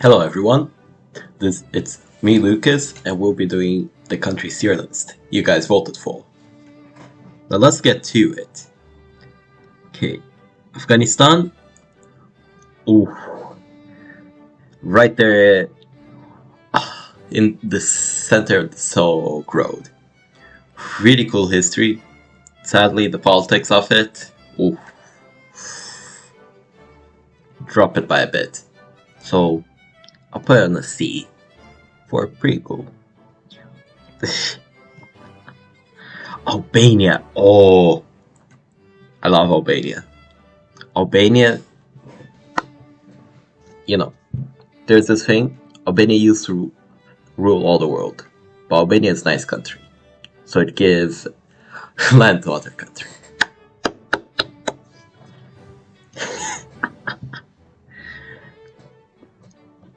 Hello everyone, it's me Lucas and we'll be doing the country's tier list you guys voted for. Now let's get to it. Okay, Afghanistan, ooh, right there in the center of the Silk Road. Really cool history. Sadly, the politics of it, ooh, drop it by a bit. So I'll put it on a C for pretty cool. Albania. Oh, I love Albania. Albania, you know, there's this thing. Albania used to rule all the world, but Albania is a nice country, so it gives land to other countries.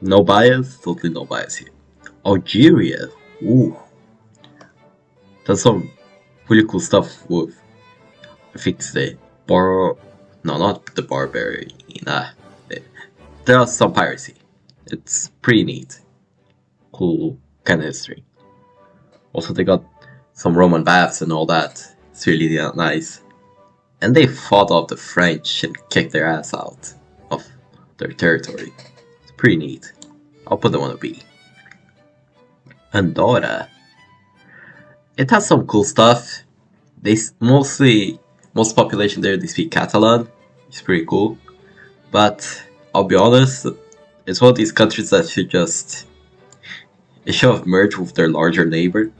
No bias, totally no bias here. Algeria, ooh, that's some really cool stuff with, I think the no, not the barbarian, there are some piracy. It's pretty neat. Cool kind of history. Also, they got some Roman baths and all that. It's really nice. And they fought off the French and kicked their ass out of their territory. It's pretty neat. I'll put them on a B. Andorra. It has some cool stuff. Most population there, they speak Catalan. It's pretty cool. But I'll be honest, it's one of these countries that should have merged with their larger neighbor.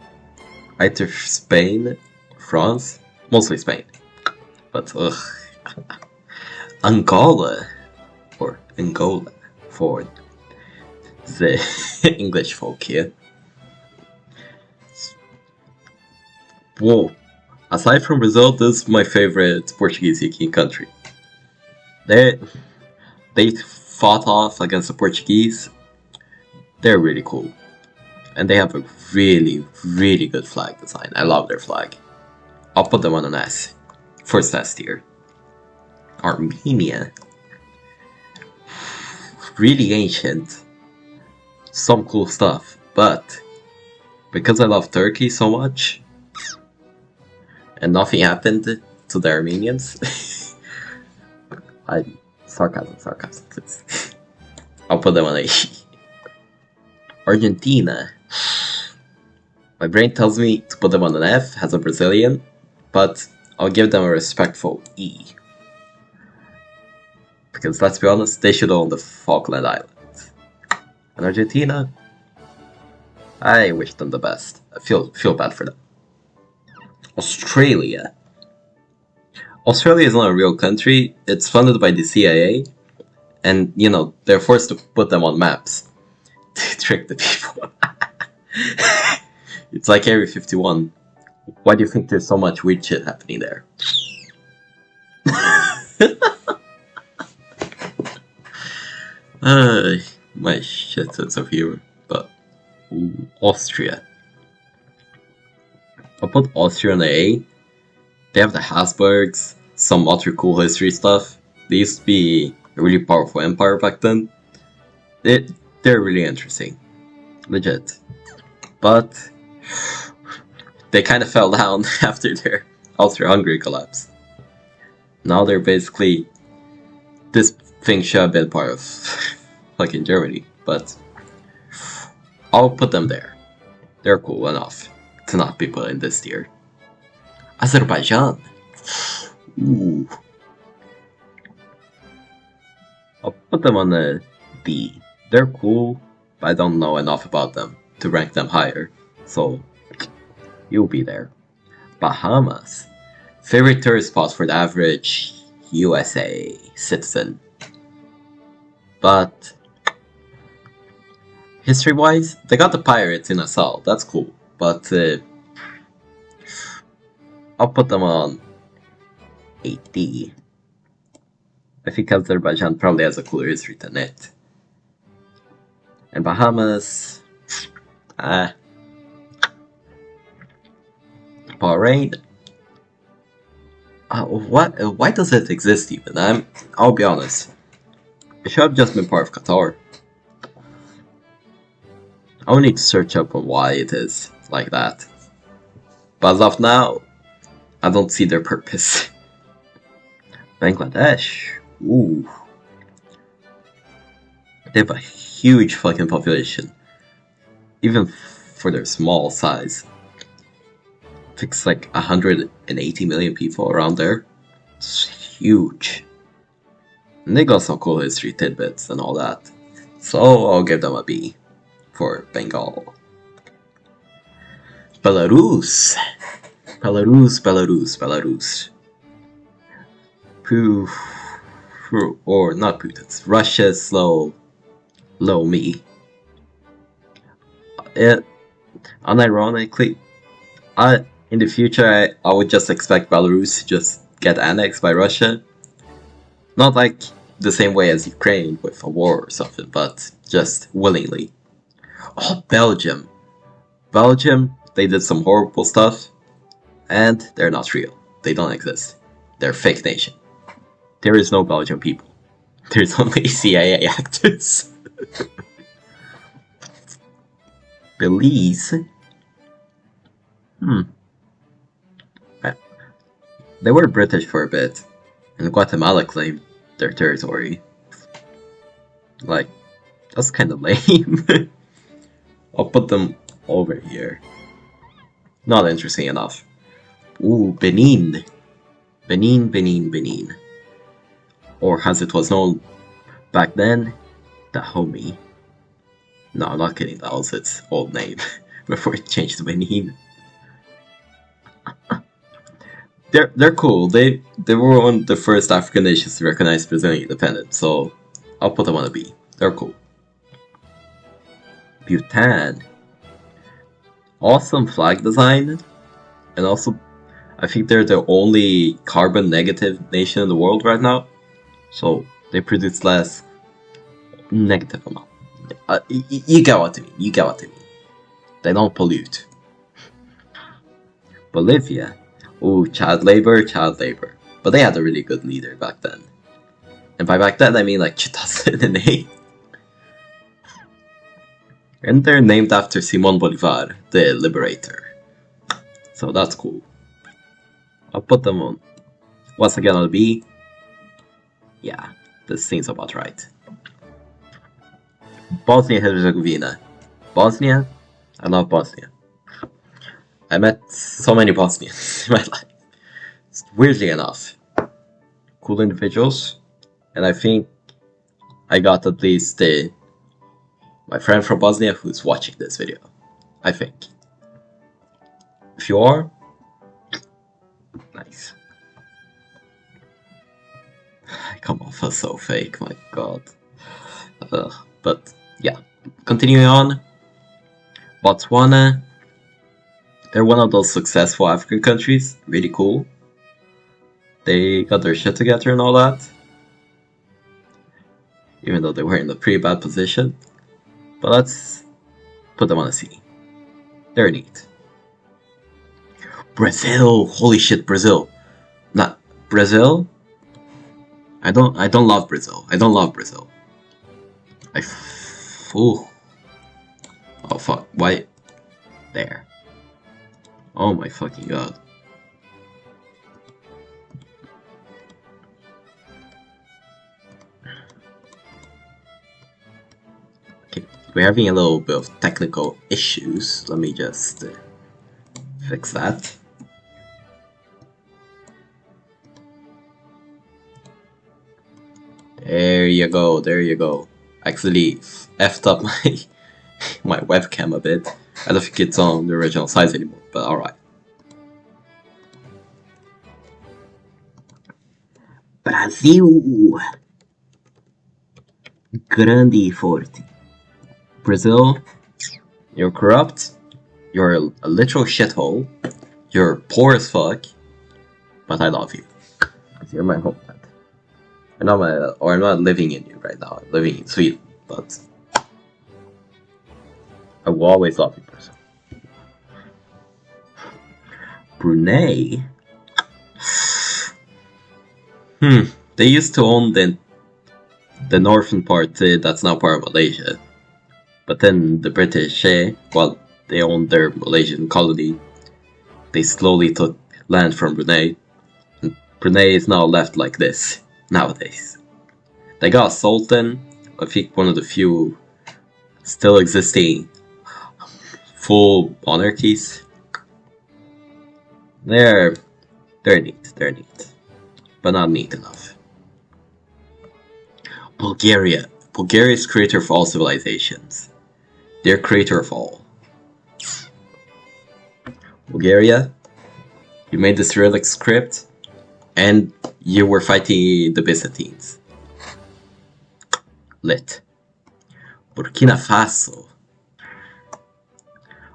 Either Spain, France, mostly Spain. But Angola for the English folk here. Whoa. Aside from Brazil, this is my favorite Portuguese-speaking country. They fought off against the Portuguese. They're really cool. And they have a really, really good flag design. I love their flag. I'll put them on an S. First S tier. Armenia. Really ancient. Some cool stuff. But because I love Turkey so much, and nothing happened to the Armenians, sarcasm, please. I'll put them on A. Argentina. My brain tells me to put them on an F as a Brazilian, but I'll give them a respectful E. Because let's be honest, they should own the Falkland Islands. And Argentina, I wish them the best. I feel bad for them. Australia. Australia is not a real country. It's funded by the CIA, and they're forced to put them on maps to trick the people. It's like Area 51. Why do you think there's so much weird shit happening there? My shit sense of humor. But Austria. I'll put Austria on A. They have the Habsburgs, some other cool history stuff. They used to be a really powerful empire back then. They're really interesting. Legit. But they kind of fell down after their Austria-Hungary collapse. Now they're basically... This thing should have been part of fucking Germany, but I'll put them there. They're cool enough to not be put in this tier. Azerbaijan. Ooh. I'll put them on a D. They're cool, but I don't know enough about them to rank them higher, so you'll be there. Bahamas. Favorite tourist spot for the average USA citizen. But history-wise, they got the pirates in Nassau. That's cool, but I'll put them on 8D. I think Azerbaijan probably has a cooler history than it. And Bahamas, Bahrain. What? Why does it exist even? I'll be honest. It should have just been part of Qatar. I'll need to search up on why it is like that. But as of now, I don't see their purpose. Bangladesh. Ooh. They have a huge fucking population. Even for their small size. I think it's like 180 million people around there. It's huge. And they got some cool history tidbits and all that. So I'll give them a B for Bengal. Belarus. Belarus. Or not Putin's. Russia's low me. Unironically, in the future I would just expect Belarus to just get annexed by Russia. Not like the same way as Ukraine with a war or something, but just willingly. Oh, Belgium. They did some horrible stuff, and they're not real. They don't exist. They're a fake nation. There is no Belgian people. There's only CIA actors. Belize? They were British for a bit, and Guatemala claimed their territory. Like, that's kinda lame. I'll put them over here. Not interesting enough. Ooh, Benin. Benin. Or as it was known back then, Dahomey. No, I'm not kidding, that was its old name before it changed to Benin. They're cool. They were one of the first African nations to recognize Brazilian independence, so I'll put them on a B. They're cool. Bhutan. Awesome flag design, and also I think they're the only carbon negative nation in the world right now, so they produce less negative amount. You get what I mean. They don't pollute. Bolivia. Ooh, child labor. But they had a really good leader back then. And by back then, I mean like 2008. And they're named after Simón Bolívar, the liberator. So that's cool. I'll put them on. Once again on a B. Yeah, this seems about right. Bosnia and Herzegovina. Bosnia? I love Bosnia. I met so many Bosnians in my life. Weirdly enough. Cool individuals. And I think I got at least my friend from Bosnia who's watching this video. I think. If you are, nice. I come off as so fake, my god. But yeah, continuing on. Botswana. They're one of those successful African countries. Really cool. They got their shit together and all that. Even though they were in a pretty bad position. But let's put them on a C. They're neat. Brazil! Holy shit, Brazil! Not Brazil? I don't love Brazil. Ooh. Oh fuck, why? There. Oh my fucking god. Okay, we're having a little bit of technical issues. Let me just fix that. There you go. Actually, effed up my webcam a bit. I don't think it's on the original size anymore, but alright. Brasil! Grande e forte. Brazil, you're corrupt, you're a literal shithole, you're poor as fuck, but I love you. Because you're my homeland. I'm not living in you right now, I'm living in Sweden, but I will always love you, Brazil. Brunei? They used to own the northern part that's now part of Malaysia. But then the British, while they owned their Malaysian colony, they slowly took land from Brunei. And Brunei is now left like this nowadays. They got a sultan, I think one of the few still existing full monarchies. They're neat, but not neat enough. Bulgaria. Bulgaria is creator of all civilizations. They're creator of all. Bulgaria, you made the Cyrillic script, and you were fighting the Byzantines. Lit. Burkina Faso.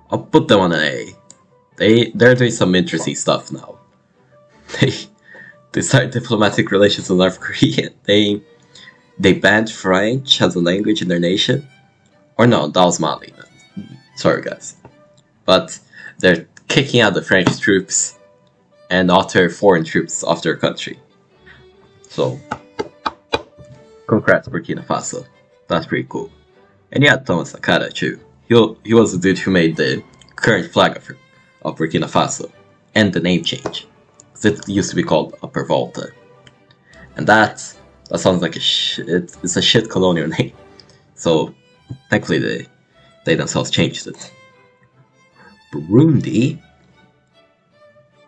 I'll put them on an A. They're doing some interesting stuff now. They started diplomatic relations with North Korea. They banned French as a language in their nation. Or no, that was Mali. Sorry guys. But they're kicking out the French troops and other foreign troops off their country. So, congrats Burkina Faso. That's pretty cool. And yeah, Thomas Sankara too. He was the dude who made the current flag of Burkina Faso. And the name change. Because it used to be called Upper Volta. And that sounds like it's a shit colonial name. So, thankfully they themselves changed it. Burundi?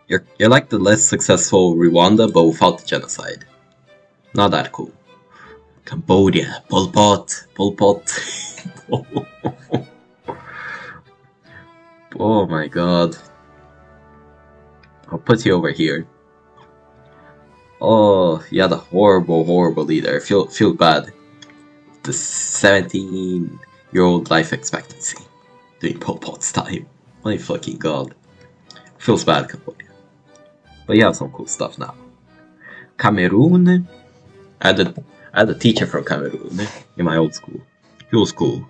You're like the less successful Rwanda, but without the genocide. Not that cool. Cambodia, Pol Pot. Oh my god. I'll put you over here. Oh, you had a horrible leader. I feel bad. The 17-year-old life expectancy during Pol Pot's time. My fucking god. Feels bad, Cambodia. But you have some cool stuff now. Cameroon? I had a teacher from Cameroon in my old school. He was cool.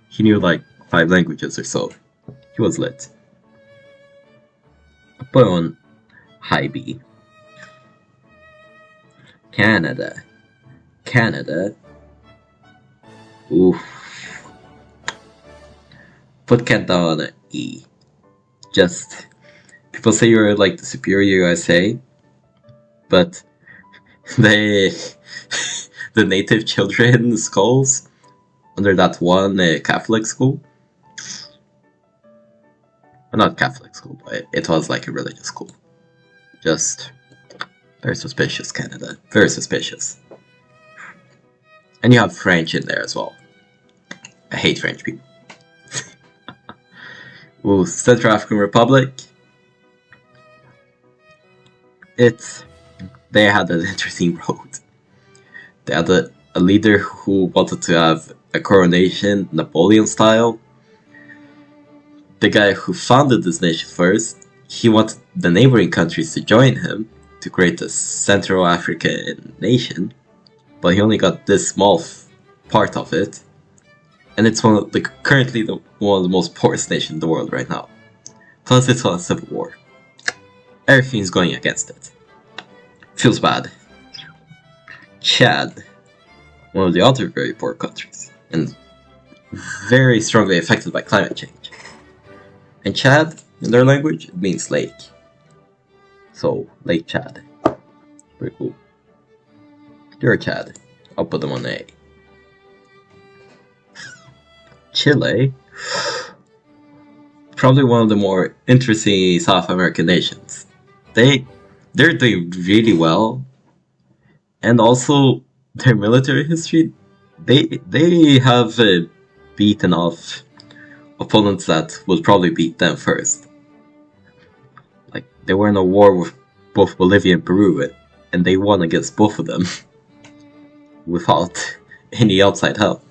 He knew like 5 languages or so. He was lit. I put on high B. Canada. Oof. Put Canada on an E. Just, people say you're like the superior USA, but the native children schools under that one Catholic school, well, not Catholic school, but it was like a religious school. Just very suspicious, Canada. Very suspicious. And you have French in there as well. I hate French people. Ooh, Central African Republic. They had an interesting road. They had a leader who wanted to have a coronation Napoleon style. The guy who founded this nation first, he wanted the neighboring countries to join him to create a Central African nation, but he only got this small part of it, and it's currently one of the most poorest nations in the world right now. Plus, it's on a civil war. Everything's going against it. Feels bad. Chad, one of the other very poor countries, and very strongly affected by climate change. And Chad, in their language, it means lake. So, Lake Chad. Pretty cool. You're a Chad. I'll put them on A. Chile. Probably one of the more interesting South American nations. They're doing really well. And also, their military history, they have beaten off opponents that would probably beat them first. Like, they were in a war with both Bolivia and Peru, and they won against both of them without any outside help.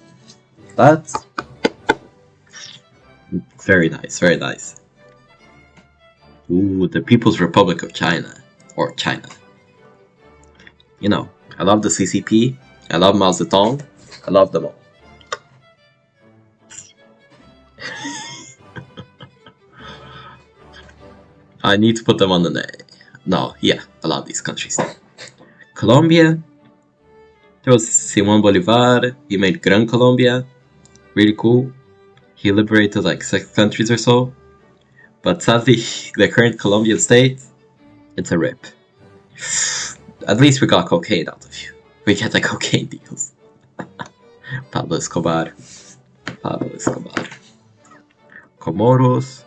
That's very nice, very nice. Ooh, the People's Republic of China. Or China. You know, I love the CCP, I love Mao Zedong, I love them all. I need to put them on the no, yeah, I love these countries. Colombia, there was Simon Bolivar, he made Gran Colombia, really cool. He liberated like 6 countries or so, but sadly, the current Colombian state, it's a rip. At least we got cocaine out of you. We get the cocaine deals. Pablo Escobar. Pablo Escobar. Comoros.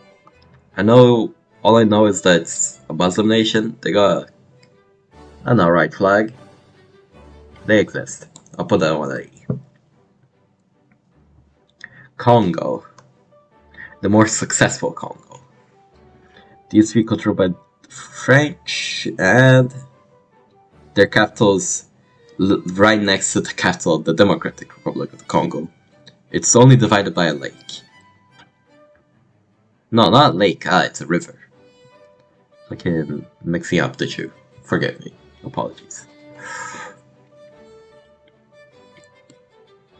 All I know is that it's a Muslim nation. They got an alright flag. They exist. I'll put that on A. Congo. The more successful Congo. These to be controlled by French, and their capital's right next to the capital of the Democratic Republic of the Congo. It's only divided by a lake. No, not a lake. It's a river. Fucking mixing up the two. Forgive me. Apologies.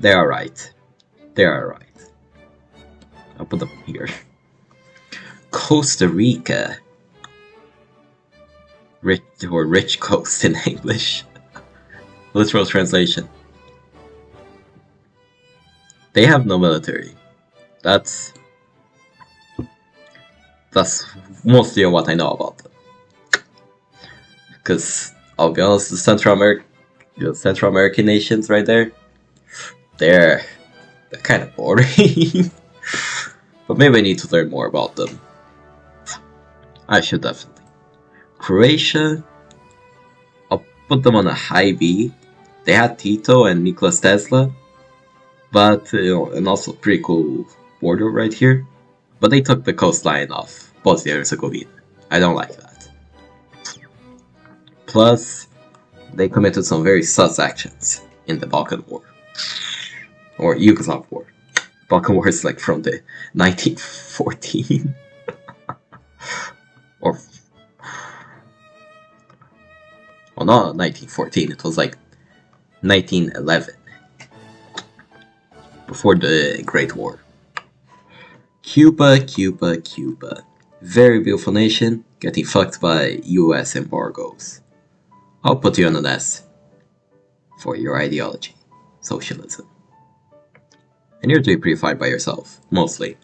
They are right. They are right. I'll put them here. Costa Rica. Rich coast in English. Literal translation. They have no military. That's mostly what I know about them. Because I'll be honest, the Central American nations right there, they're kind of boring. But maybe I need to learn more about them. I should definitely. Croatia, I'll put them on a high B. They had Tito and Nikola Tesla, but and also pretty cool border right here. But they took the coastline off Bosnia and Herzegovina. I don't like that. Plus, they committed some very sus actions in the Balkan War. Or Yugoslav War. Balkan War is like from the 1914. Or... well, not 1914, it was like 1911. Before the Great War. Cuba. Very beautiful nation, getting fucked by US embargoes. I'll put you on an S. For your ideology. Socialism. And you're doing pretty fine by yourself, mostly.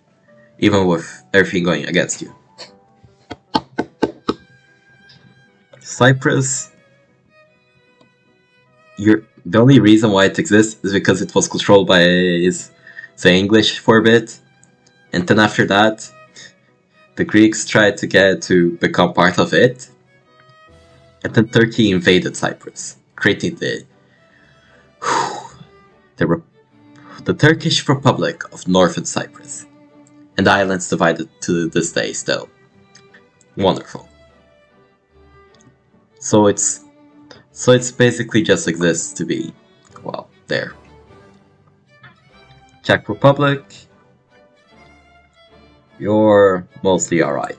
Even with everything going against you. Cyprus. The only reason why it exists is because it was controlled by the English for a bit. And then after that, the Greeks tried to get to become part of it. And then Turkey invaded Cyprus, creating the Turkish Republic of Northern Cyprus. And the island's divided to this day still. Wonderful. So it's basically just exists to be, well, there. Czech Republic. You're mostly alright.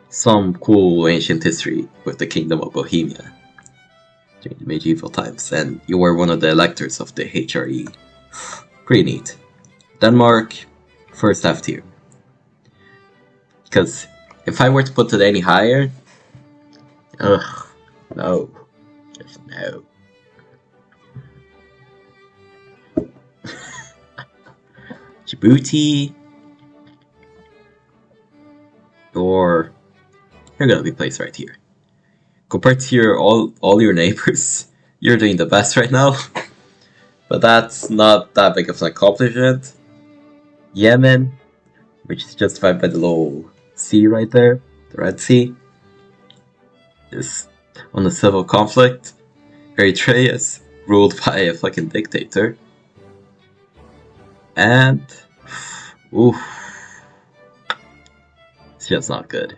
Some cool ancient history with the Kingdom of Bohemia during the medieval times, and you were one of the electors of the HRE. Pretty neat. Denmark, first F tier. Because if I were to put it any higher, no. Just no. Djibouti. Or you're gonna be placed right here. Compared to all your neighbors, you're doing the best right now. But that's not that big of an accomplishment. Yemen, which is justified by the little sea right there, the Red Sea, is on a civil conflict. Eritrea is ruled by a fucking dictator. And oof. It's just not good.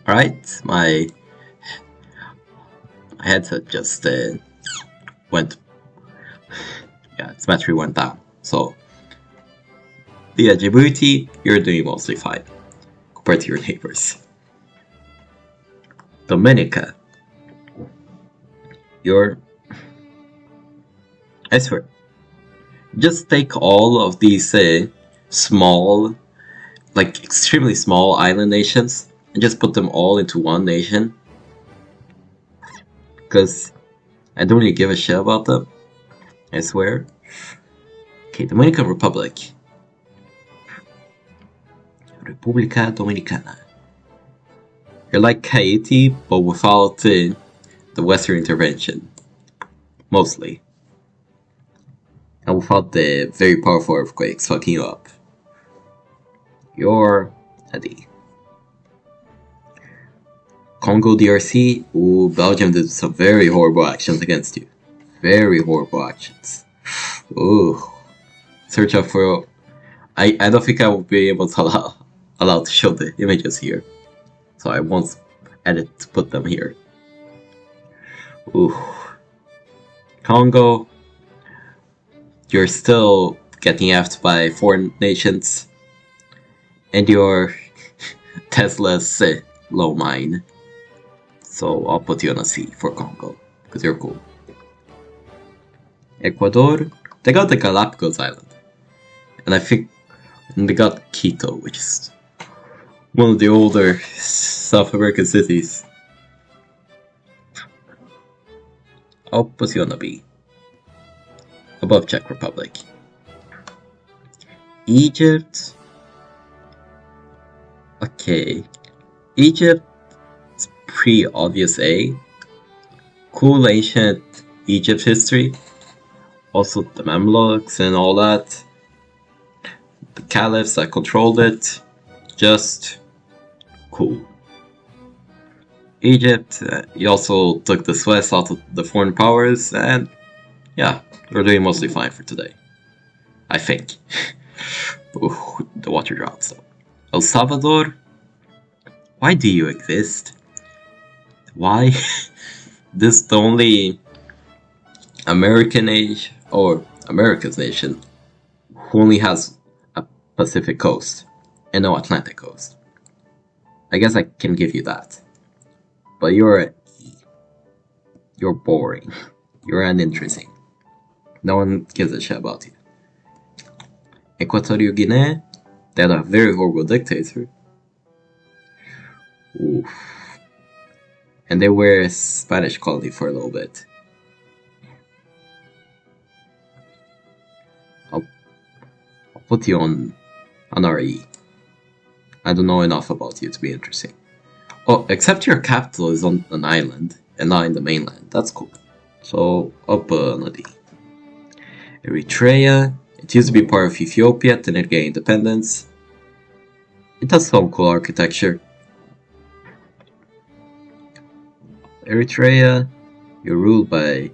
Alright, my headset just went. Yeah, its battery went down. So, yeah, Djibouti, you're doing mostly fine compared to your neighbors. Dominica, I swear, just take all of these small, like extremely small island nations and just put them all into one nation. Because I don't really give a shit about them. I swear. Okay, Dominican Republic. República Dominicana. You're like Haiti, but without the Western intervention, mostly. And without the very powerful earthquakes fucking you up. You're a D. Congo DRC, ooh, Belgium did some very horrible actions against you. Very horrible actions. Ooh. Search up for. I don't think I will be able to allow to show the images here. So I won't edit to put them here. Ooh. Congo, you're still getting effed by foreign nations. And your Tesla's low mine. So I'll put you on a C for Congo, because you're cool. Ecuador, they got the Galapagos Island. And I think they got Quito, which is one of the older South American cities. I'll put you on a B. Above Czech Republic. Egypt. Okay. Egypt is pretty obvious A. Cool ancient Egypt history. Also the Mamluks and all that. The caliphs that controlled it. Just cool. Egypt, you also took the Swiss out of the foreign powers, and yeah, we're doing mostly fine for today. I think. Ooh, the water drops though. El Salvador, why do you exist? Why? This is the only American age or America's nation who only has a Pacific coast and no Atlantic coast. I guess I can give you that. But you're boring. You're uninteresting. No one gives a shit about you. Equatorial Guinea, they had a very horrible dictator. Oof. And they were a Spanish colony for a little bit. I'll put you on RE. I don't know enough about you to be interesting. Oh, except your capital is on an island and not in the mainland. That's cool. So, up on a D. Eritrea. It used to be part of Ethiopia, then it gained independence. It has some cool architecture. Eritrea, you're ruled by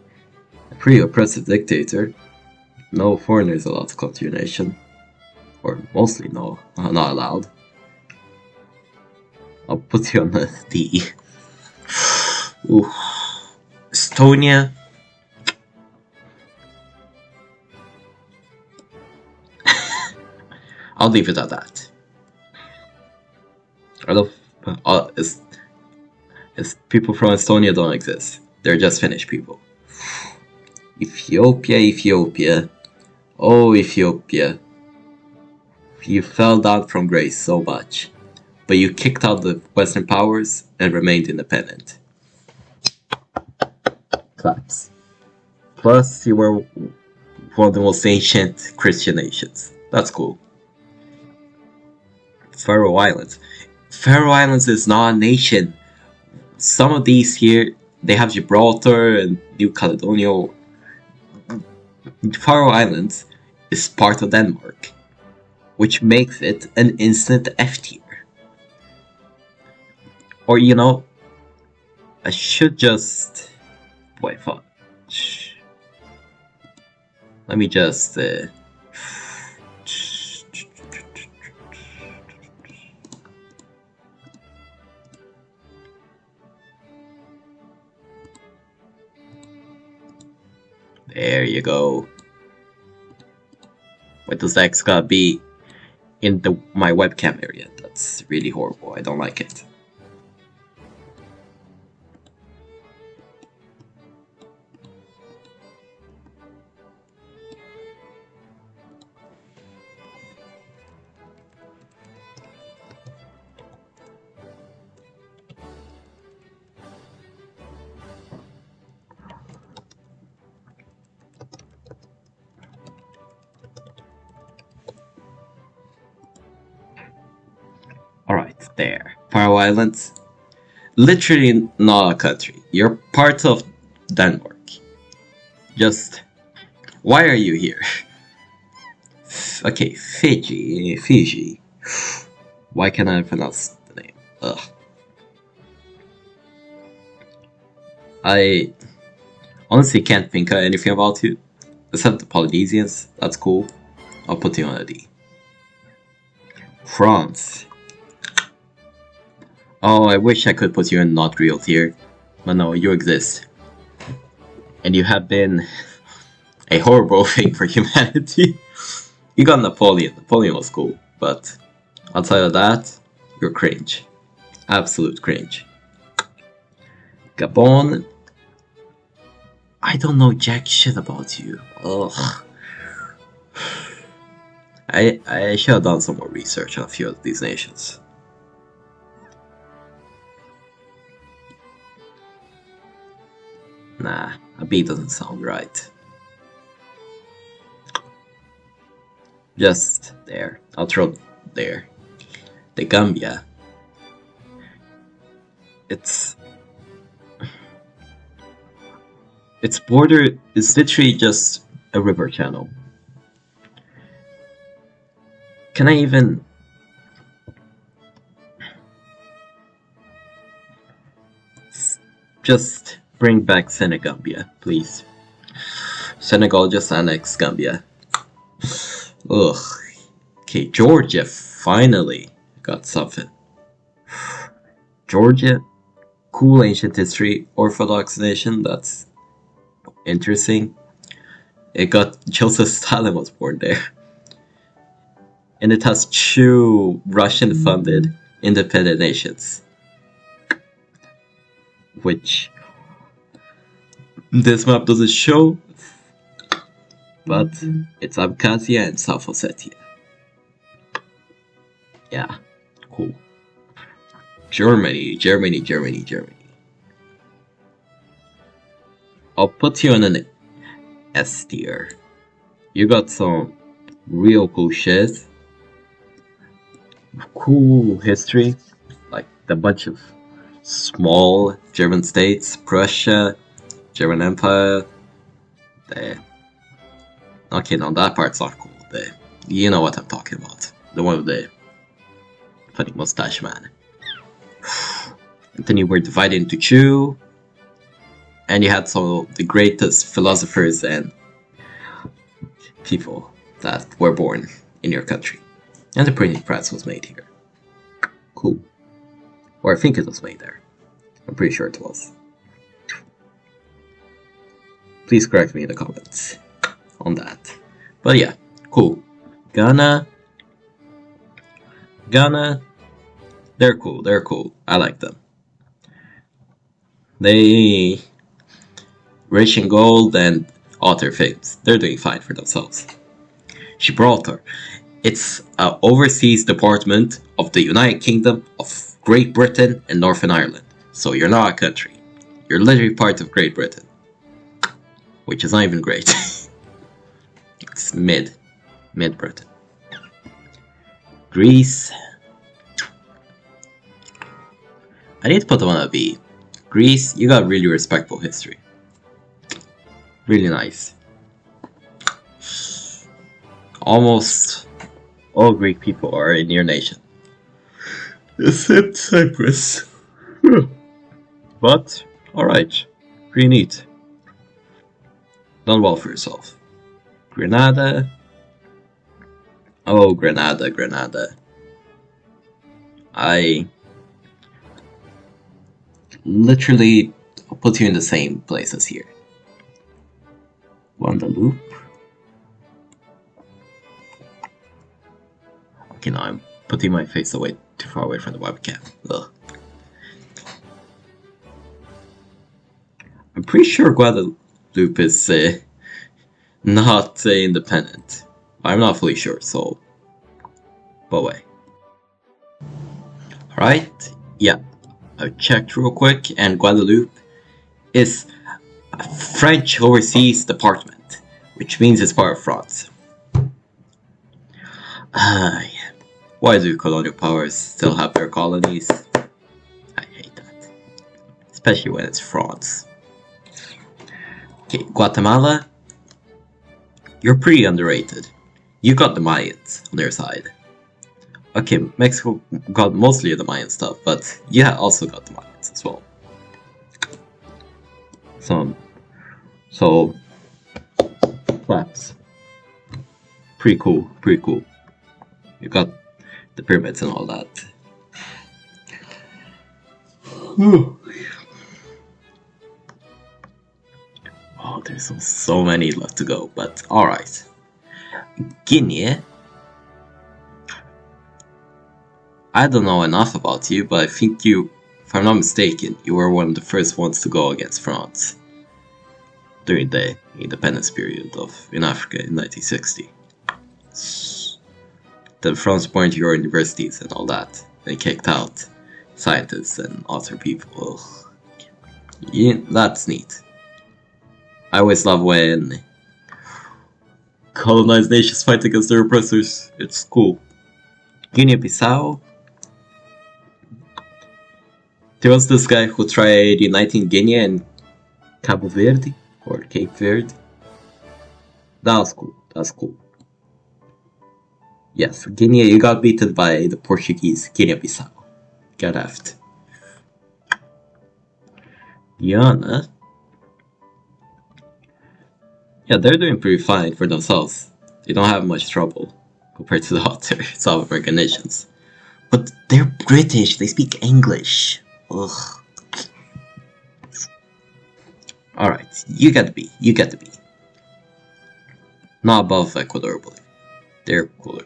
a pretty oppressive dictator. No foreigners allowed to come to your nation. Or mostly no, not allowed. I'll put you on the D. Ooh. Estonia. I'll leave it at that. I love people from Estonia don't exist. They're just Finnish people. Ethiopia. Oh, Ethiopia. You fell down from grace so much. But you kicked out the Western powers and remained independent. Claps. Plus, you were one of the most ancient Christian nations. That's cool. Faroe Islands. Faroe Islands is not a nation. Some of these here, they have Gibraltar and New Caledonia. Faroe Islands is part of Denmark, which makes it an instant F tier. Or, you know, I should just... Wait, fuck. Let me just... There you go. Wait, does X gotta be in my webcam area? That's really horrible. I don't like it. There. Faroe Islands. Literally not a country. You're part of Denmark. Just, why are you here? Okay, Fiji. Why can't I pronounce the name? Ugh. I honestly can't think of anything about you. Except the Polynesians. That's cool. I'll put you on a D. France. Oh, I wish I could put you in not real tier. But no, you exist. And you have been a horrible thing for humanity. You got Napoleon. Napoleon was cool. But outside of that, you're cringe. Absolute cringe. Gabon. I don't know jack shit about you. Ugh. I should have done some more research on a few of these nations. Nah, a B doesn't sound right. Just there. I'll throw there. The Gambia. Its border is literally just a river channel. Can I even... Just bring back Senegambia, please. Senegal just annexed Gambia. Ugh. Okay, Georgia finally got something. Georgia, cool ancient history, Orthodox nation, that's interesting. It got Joseph Stalin was born there. And it has two Russian-funded independent nations. Which this map doesn't show, but it's Abkhazia and South Ossetia. Yeah, cool. Germany. I'll put you in an S tier. You got some real cool shit. Cool history, like the bunch of small German states, Prussia, German Empire. Okay, no, that part's not cool. You know what I'm talking about. The one with the funny mustache man. And then you were divided into two, and you had some of the greatest philosophers and people that were born in your country. And the printing press was made here. Cool. Or I think it was made there. I'm pretty sure it was. Please correct me in the comments on that. But yeah, cool. Ghana, they're cool. I like them. They rich in gold and author things. They're doing fine for themselves. Gibraltar. It's an overseas department of the United Kingdom of Great Britain and Northern Ireland. So you're not a country. You're literally part of Great Britain. Which is not even great. It's mid Britain. Greece. I need to put them on a B. Greece, you got really respectful history. Really nice. Almost all Greek people are in your nation. Except Cyprus. But, alright. Pretty neat. Done well for yourself. Grenada. Oh, Grenada. I literally put you in the same place as here. Guadeloupe. Okay, now I'm putting my face away too far away from the webcam. Ugh. I'm pretty sure Guadeloupe is not independent. I'm not fully sure, so... But wait. Alright, yeah. I checked real quick, and Guadeloupe is a French overseas department, which means it's part of France. Yeah. Why do colonial powers still have their colonies? I hate that. Especially when it's France. Okay, Guatemala. You're pretty underrated. You got the Mayans on their side. Okay, Mexico got mostly the Mayan stuff, but yeah, also got the Mayans as well. So, claps. Pretty cool, pretty cool. You got the pyramids and all that. Oh, there's so many left to go, but alright. Guinea. I don't know enough about you, but I think you, if I'm not mistaken, you were one of the first ones to go against France during the independence period in Africa in 1960. Then France burned your universities and all that. They kicked out scientists and other people. Yeah, that's neat. I always love when colonized nations fight against their oppressors. It's cool. Guinea-Bissau. There was this guy who tried uniting Guinea and Cabo Verde, or Cape Verde. That was cool. That's cool. Yes, Guinea, you got beaten by the Portuguese Guinea-Bissau. Got effed. Guyana. Yeah, they're doing pretty fine for themselves. They don't have much trouble compared to the other South American nations. But they're British, they speak English. Ugh. Alright, you get the B. You get the B. Not above Ecuador, but they're cooler.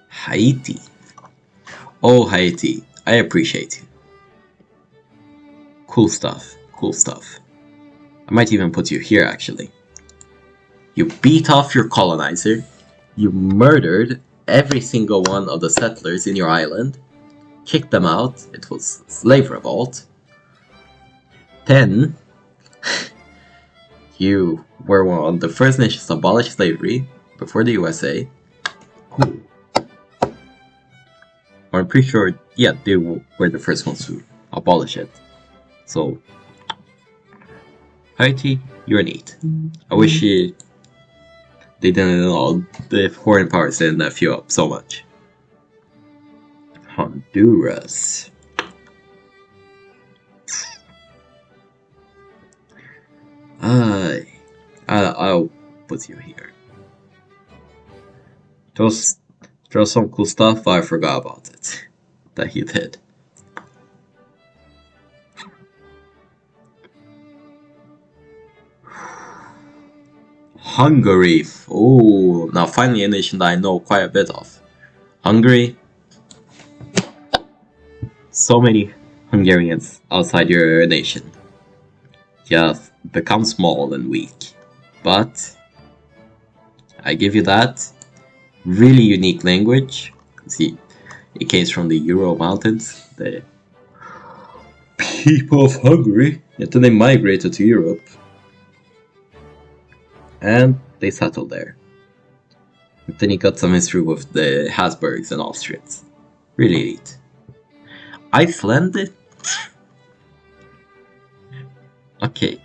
Haiti. Oh, Haiti. I appreciate you. Cool stuff. Cool stuff. I might even put you here, actually. You beat off your colonizer. You murdered every single one of the settlers in your island. Kicked them out. It was a slave revolt. Then, you were one of the first nations to abolish slavery before the USA. Cool. I'm pretty sure, yeah, they were the first ones to abolish it. So, Haiti, you're neat. I wish they didn't all the foreign powers didn't F you up so much. Honduras. I'll put you here. There's some cool stuff, but I forgot about it. That he did. Hungary. Oh, now finally a nation that I know quite a bit of. Hungary. So many Hungarians outside your nation. Yeah, become small and weak. But I give you that. Really unique language. See, it came from the Ural Mountains. The people of Hungary. And then they migrated to Europe. And they settled there. And then you got some history with the Habsburgs and Austrians. Really neat. Iceland? Okay.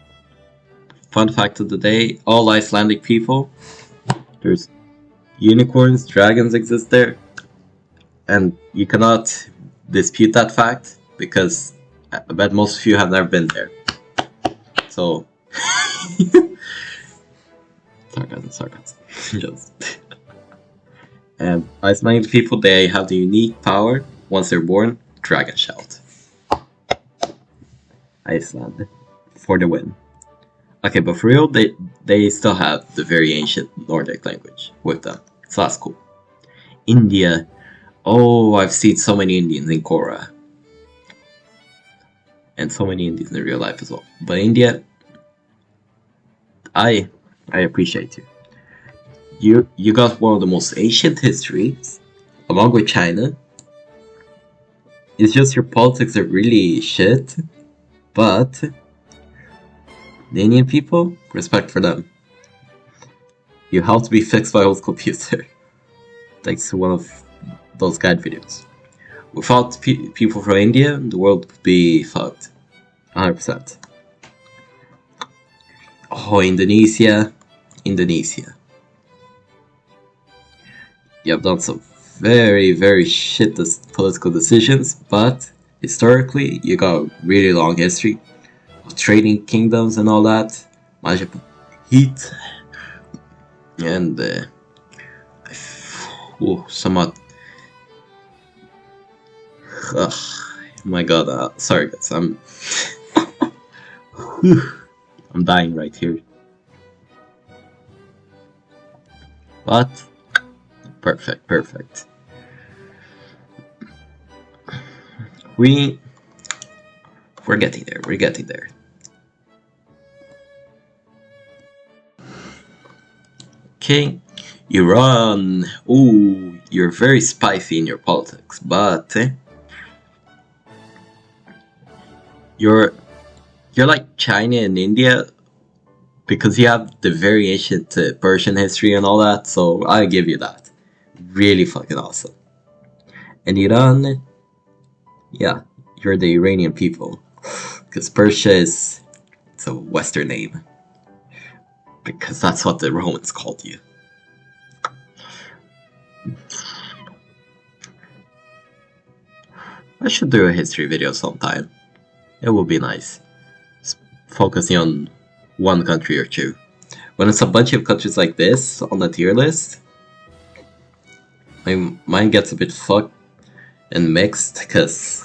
Fun fact of the day, all Icelandic people, there's unicorns, dragons exist there. And you cannot dispute that fact, because I bet most of you have never been there. So... sarcasm. Just. And Icelandic people, they have the unique power, once they're born, Dragon Shout. Iceland. For the win. Okay, but for real, they still have the very ancient Nordic language with them. So that's cool. India. Oh, I've seen so many Indians in Korra. And so many Indians in real life as well. But India, I appreciate you. You got one of the most ancient histories, along with China. It's just your politics are really shit, but the Indian people, respect for them. You have to be fixed by old computer. Thanks to one of those guide videos. Without people from India, the world would be fucked. 100%. Oh, Indonesia. Indonesia. You have done some very, very shit political decisions, but historically, you got a really long history of trading kingdoms and all that. Majapahit. Heat. And, somewhat. Ugh, my god, sorry guys, I'm dying right here. But perfect. We're getting there. Okay, Iran. Ooh, you're very spicy in your politics, but you're like China and India because you have the very ancient Persian history and all that. So I give you that. Really fucking awesome. And Iran, yeah, you're the Iranian people because Persia it's a Western name because that's what the Romans called you. I should do a history video sometime. It would be nice. Focusing on one country or two. When it's a bunch of countries like this on the tier list, my mind gets a bit fucked and mixed because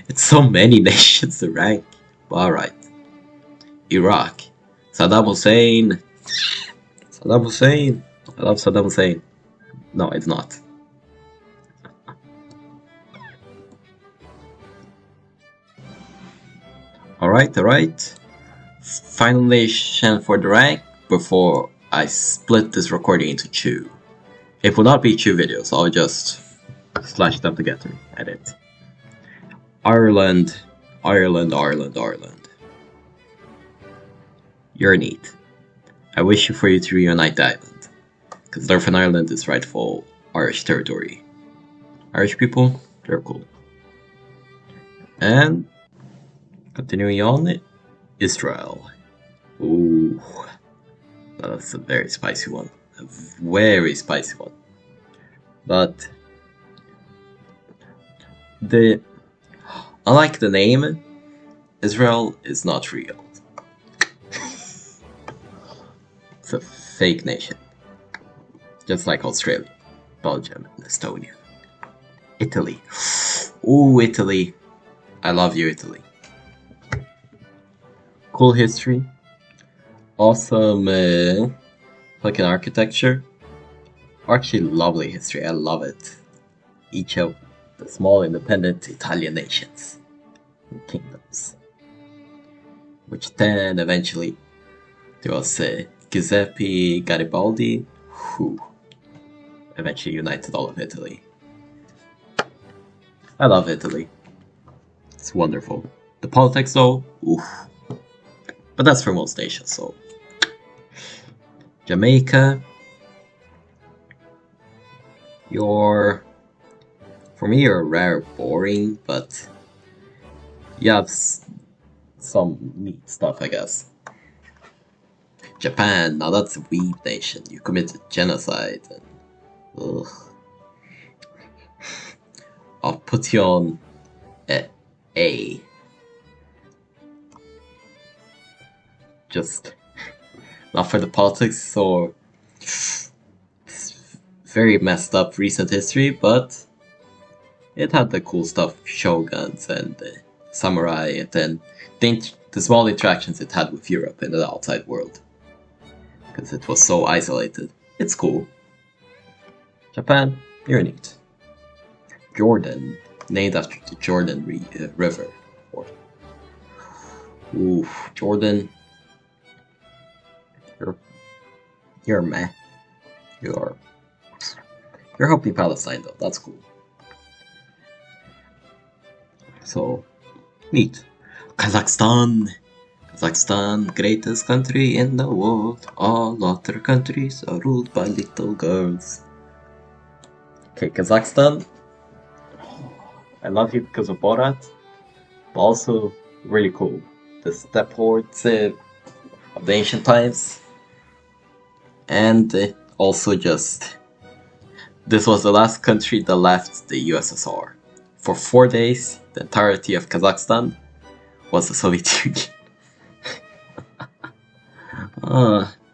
it's so many nations to rank. But alright. Iraq. Saddam Hussein. Saddam Hussein. I love Saddam Hussein. No, it's not. Alright. Final nation for the rank before I split this recording into two. It will not be two videos, I'll just slash them together, edit. Ireland. You're neat. I wish for you to reunite the island, because Northern Ireland is rightful Irish territory. Irish people, they're cool. And continuing on, Israel. Ooh, that's a very spicy one. A very spicy one. But unlike the name, Israel is not real. It's a fake nation. Just like Australia, Belgium, and Estonia. Italy. Ooh, Italy. I love you, Italy. Cool history. Awesome fucking architecture. Actually, lovely history. I love it. Each of the small independent Italian nations and kingdoms. Which then eventually there was Giuseppe Garibaldi, who eventually united all of Italy. I love Italy. It's wonderful. The politics though, oof. But that's for most nations, so. Jamaica. For me, you're rare boring, but you have some neat stuff, I guess. Japan, now that's a weeb nation. You committed genocide. And, ugh. I'll put you on A. Just not for the politics or very messed up recent history, but it had the cool stuff, shoguns and samurai, and then the small interactions it had with Europe and the outside world. Because it was so isolated. It's cool. Japan, you're neat. Jordan, named after the Jordan River. Ooh, Jordan. You're meh. You're helping Palestine though, that's cool. So, neat. Kazakhstan Kazakhstan, greatest country in the world. All other countries are ruled by little girls. Okay, Kazakhstan. I love you because of Borat, but also really cool. The steppe hordes of the ancient times, and also just this was the last country that left the USSR. For 4 days, the entirety of Kazakhstan was the Soviet Union.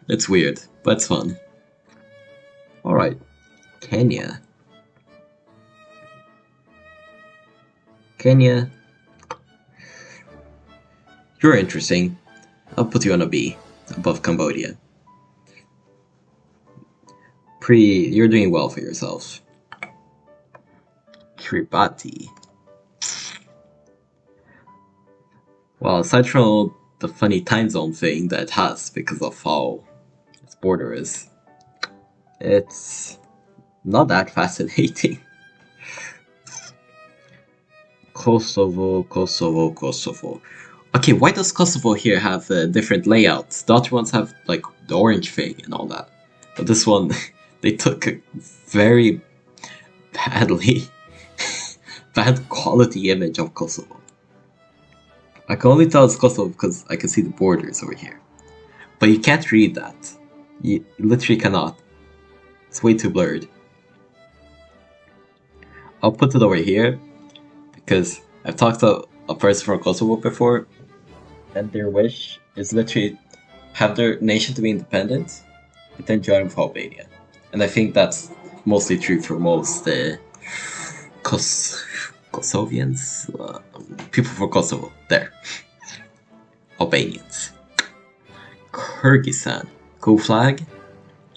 It's weird, but it's fun. Alright, Kenya. Kenya. You're interesting. I'll put you on a B, above Cambodia. You're doing well for yourself. Kiribati. Well, aside from the funny time zone thing that it has because of how its border is, it's not that fascinating. Kosovo. Okay, why does Kosovo here have different layouts? The other ones have like the orange thing and all that, but this one they took a very bad quality image of Kosovo. I can only tell it's Kosovo because I can see the borders over here, but you can't read that. You literally cannot. It's way too blurred. I'll put it over here because I've talked to a person from Kosovo before, and their wish is literally have their nation to be independent, but then join with Albania. And I think that's mostly true for most Kosovians, people from Kosovo. There, Albanians. Kyrgyzstan, cool flag.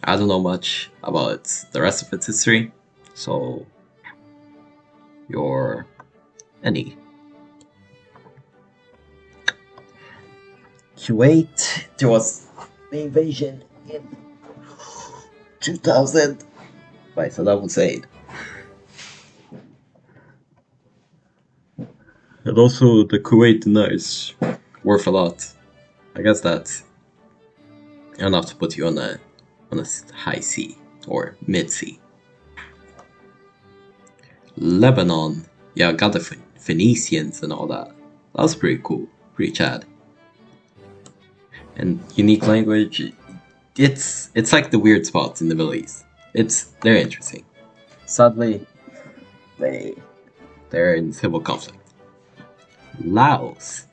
I don't know much about the rest of its history, so you're any. Kuwait, there was the invasion in 2000 by Saddam Hussein. And also the Kuwait dinar is worth a lot. I guess that's enough to put you on a high C or mid C. Lebanon, yeah, got the Phoenicians and all that. That was pretty cool, pretty Chad. And unique language, it's like the weird spots in the Middle East. They're interesting. Sadly, they're in civil conflict. Laos,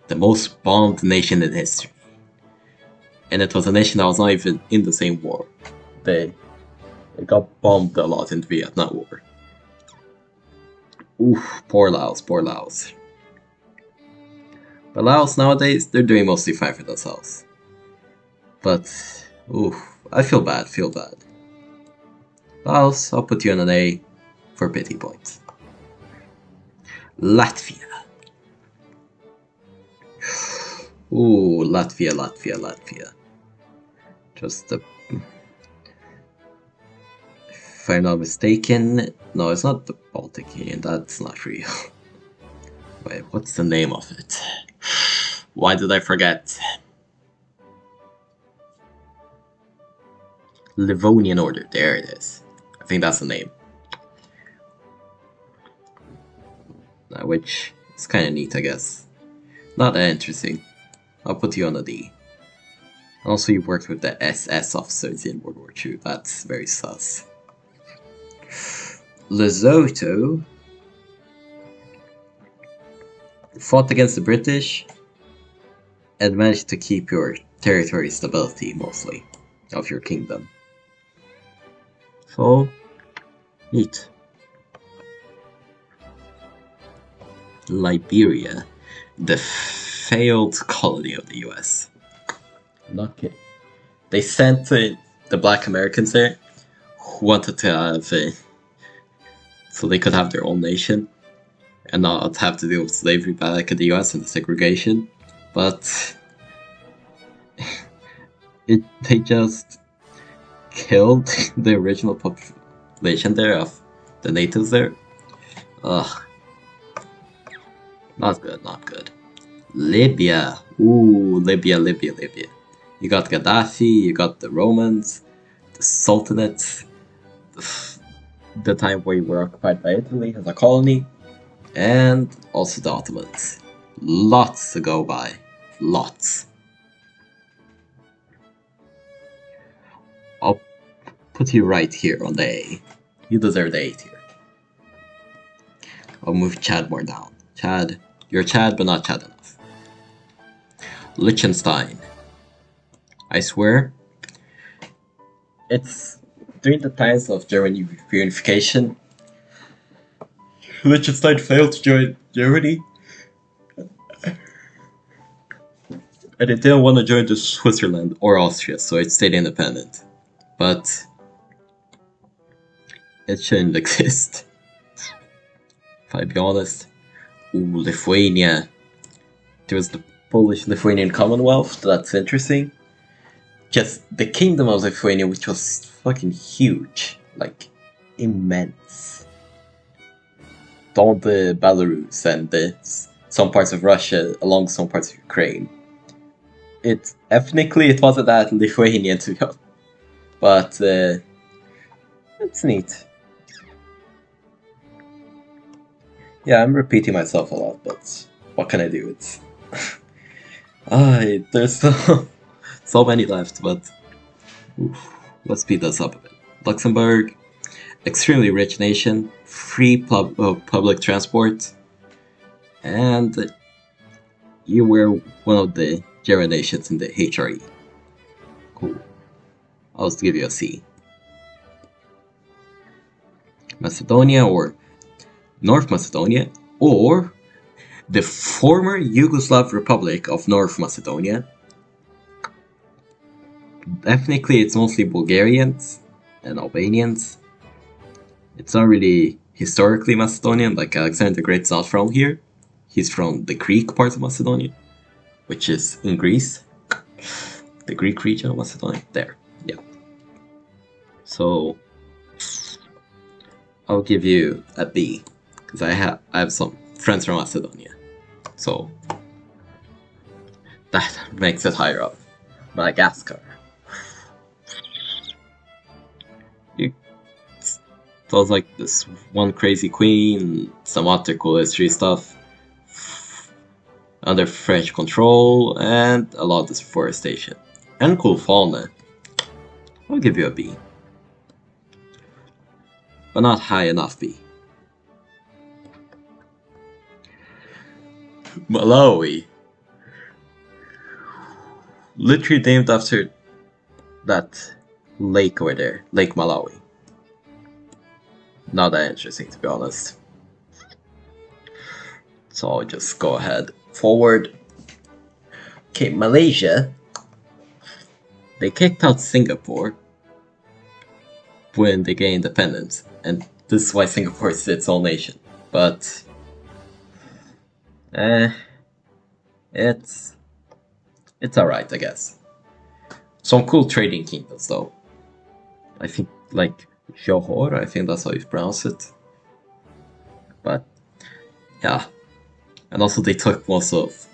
the most bombed nation in history, and it was a nation that was not even in the same war. They got bombed a lot in the Vietnam War. Oof, poor Laos. But Laos nowadays, they're doing mostly fine for themselves. But, oof, I feel bad. Laos, I'll put you on an A for pity points. Latvia. Ooh, Latvia. Just if I'm not mistaken, no, it's not the Baltic Union, that's not real. Wait, what's the name of it? Why did I forget? Livonian Order, there it is. I think that's the name. Which is kind of neat, I guess. Not that interesting. I'll put you on a D. Also, you worked with the SS officers in World War II. That's very sus. Lesotho fought against the British and managed to keep your territory stability, mostly, of your kingdom. So, neat. Liberia, the failed colony of the US. Not kidding. They sent the black Americans there who wanted to have so they could have their own nation and not have to deal with slavery back in the US and the segregation. But they just killed the original population there of the natives there. Ugh. Not good. Libya. Ooh, Libya, Libya, Libya. You got Gaddafi, you got the Romans, the Sultanate, the time where you were occupied by Italy as a colony, and also the Ottomans. Lots to go by. Lots. I'll put you right here on the A. You deserve the A tier. I'll move Chad more down. Chad, you're Chad, but not Chad enough. Liechtenstein. I swear, it's during the times of German reunification. Liechtenstein failed to join Germany, and it didn't want to join to Switzerland or Austria, so it stayed independent. But it shouldn't exist. If I be honest. Ooh, Lithuania. There was the Polish-Lithuanian Commonwealth, that's interesting. Just the Kingdom of Lithuania, which was fucking huge. Like, immense. All the Belarus and some parts of Russia along some parts of Ukraine. Ethnically, it wasn't that Lithuanian to be honest. But, it's neat. Yeah, I'm repeating myself a lot, but what can I do? It's... there's so many left, but... Oof, let's speed this up a bit. Luxembourg, extremely rich nation, free public transport, and you were one of the German nations in the HRE. Cool. I'll just give you a C. Macedonia, or North Macedonia, or the former Yugoslav Republic of North Macedonia. Ethnically, it's mostly Bulgarians and Albanians. It's not really historically Macedonian, like Alexander the Great's not from here. He's from the Greek part of Macedonia, which is in Greece. The Greek region of Macedonia. There, yeah. So, I'll give you a B, because I have some friends from Macedonia. So, that makes it higher up. Madagascar. So it's like this one crazy queen, some other cool history stuff, under French control, and a lot of deforestation. And cool fauna. I'll give you a B. But not high enough B. Malawi. Literally named after that lake over there, Lake Malawi. Not that interesting, to be honest. So I'll just go ahead forward. Okay, Malaysia. They kicked out Singapore when they gained independence, and this is why Singapore is its own nation. But it's alright, I guess. Some cool trading kingdoms, though. I think, like Johor, I think that's how you pronounce it. But, yeah. And also they took most of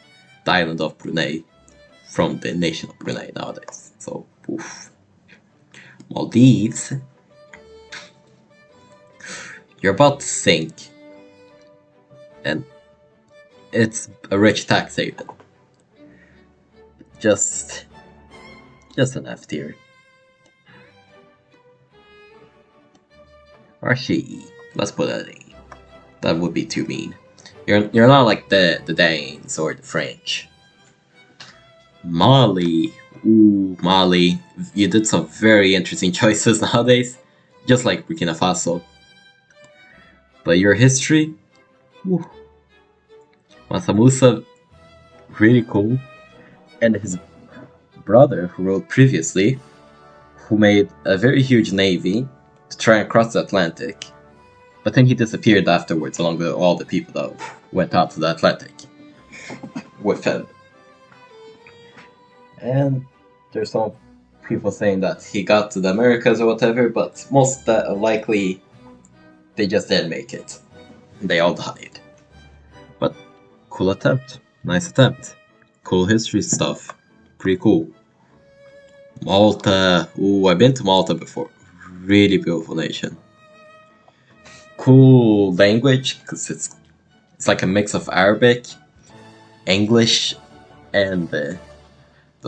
the island of Brunei from the nation of Brunei nowadays. So, oof. Maldives. You're about to sink. And it's a rich tax haven. Just an F tier. Or she. Let's put that in. That would be too mean. You're not like the Danes or the French. Mali. Ooh, Mali. You did some very interesting choices nowadays. Just like Burkina Faso. But your history? Ooh. Mansa Musa, really cool. And his brother, who wrote previously, who made a very huge navy to try and cross the Atlantic. But then he disappeared afterwards, along with all the people that went out to the Atlantic with him. And there's some people saying that he got to the Americas or whatever, but most likely they just didn't make it. They all died. But cool attempt. Nice attempt. Cool history stuff. Pretty cool. Malta. Ooh, I've been to Malta before. Really beautiful nation. Cool language because it's like a mix of Arabic, English, and the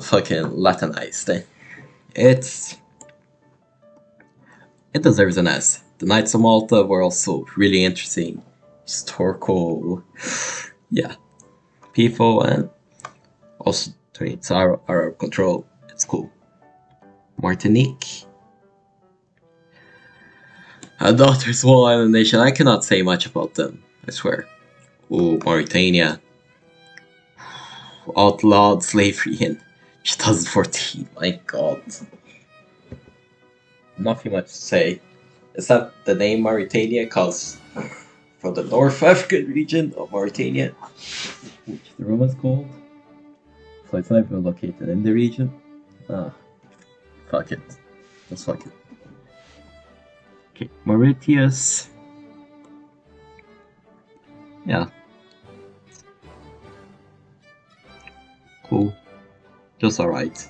fucking Latinized. It's it deserves an S. The Knights of Malta were also really interesting, historical, yeah, people, and also it's our control. It's cool. Martinique. A daughter small island nation. I cannot say much about them. I swear. Ooh, Mauritania. Outlawed slavery in 2014. My god. Nothing much to say. Is that the name Mauritania? Cause from the North African region of Mauritania, which the Romans called. So it's not even located in the region. Ah, fuck it. Just fuck it. Okay, Mauritius. Yeah. Cool. Just alright.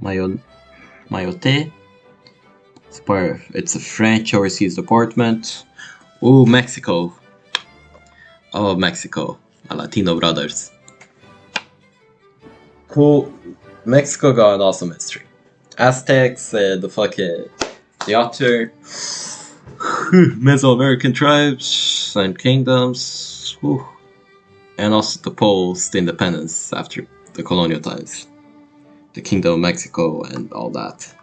Mayotte. It's a French overseas department. Ooh, Mexico. Oh, Mexico. My Latino brothers. Cool. Mexico got an awesome history. Aztecs, the other Mesoamerican tribes and kingdoms, and also the post-independence after the colonial times, the Kingdom of Mexico and all that,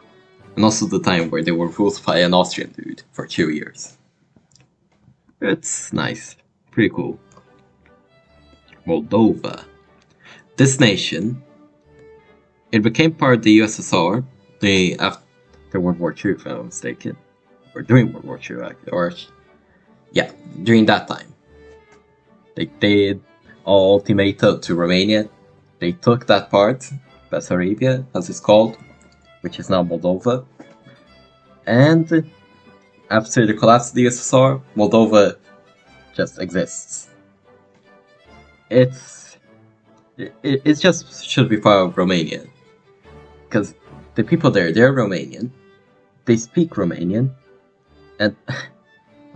and also the time where they were ruled by an Austrian dude for 2 years. It's nice, pretty cool. Moldova. This nation, it became part of the USSR after World War II, if I'm not mistaken, or during World War II, or yeah, during that time. They all ultimatum to Romania. They took that part, Bessarabia, as it's called, which is now Moldova. And after the collapse of the USSR, Moldova just exists. It just should be part of Romania. Because the people there, they're Romanian, they speak Romanian, and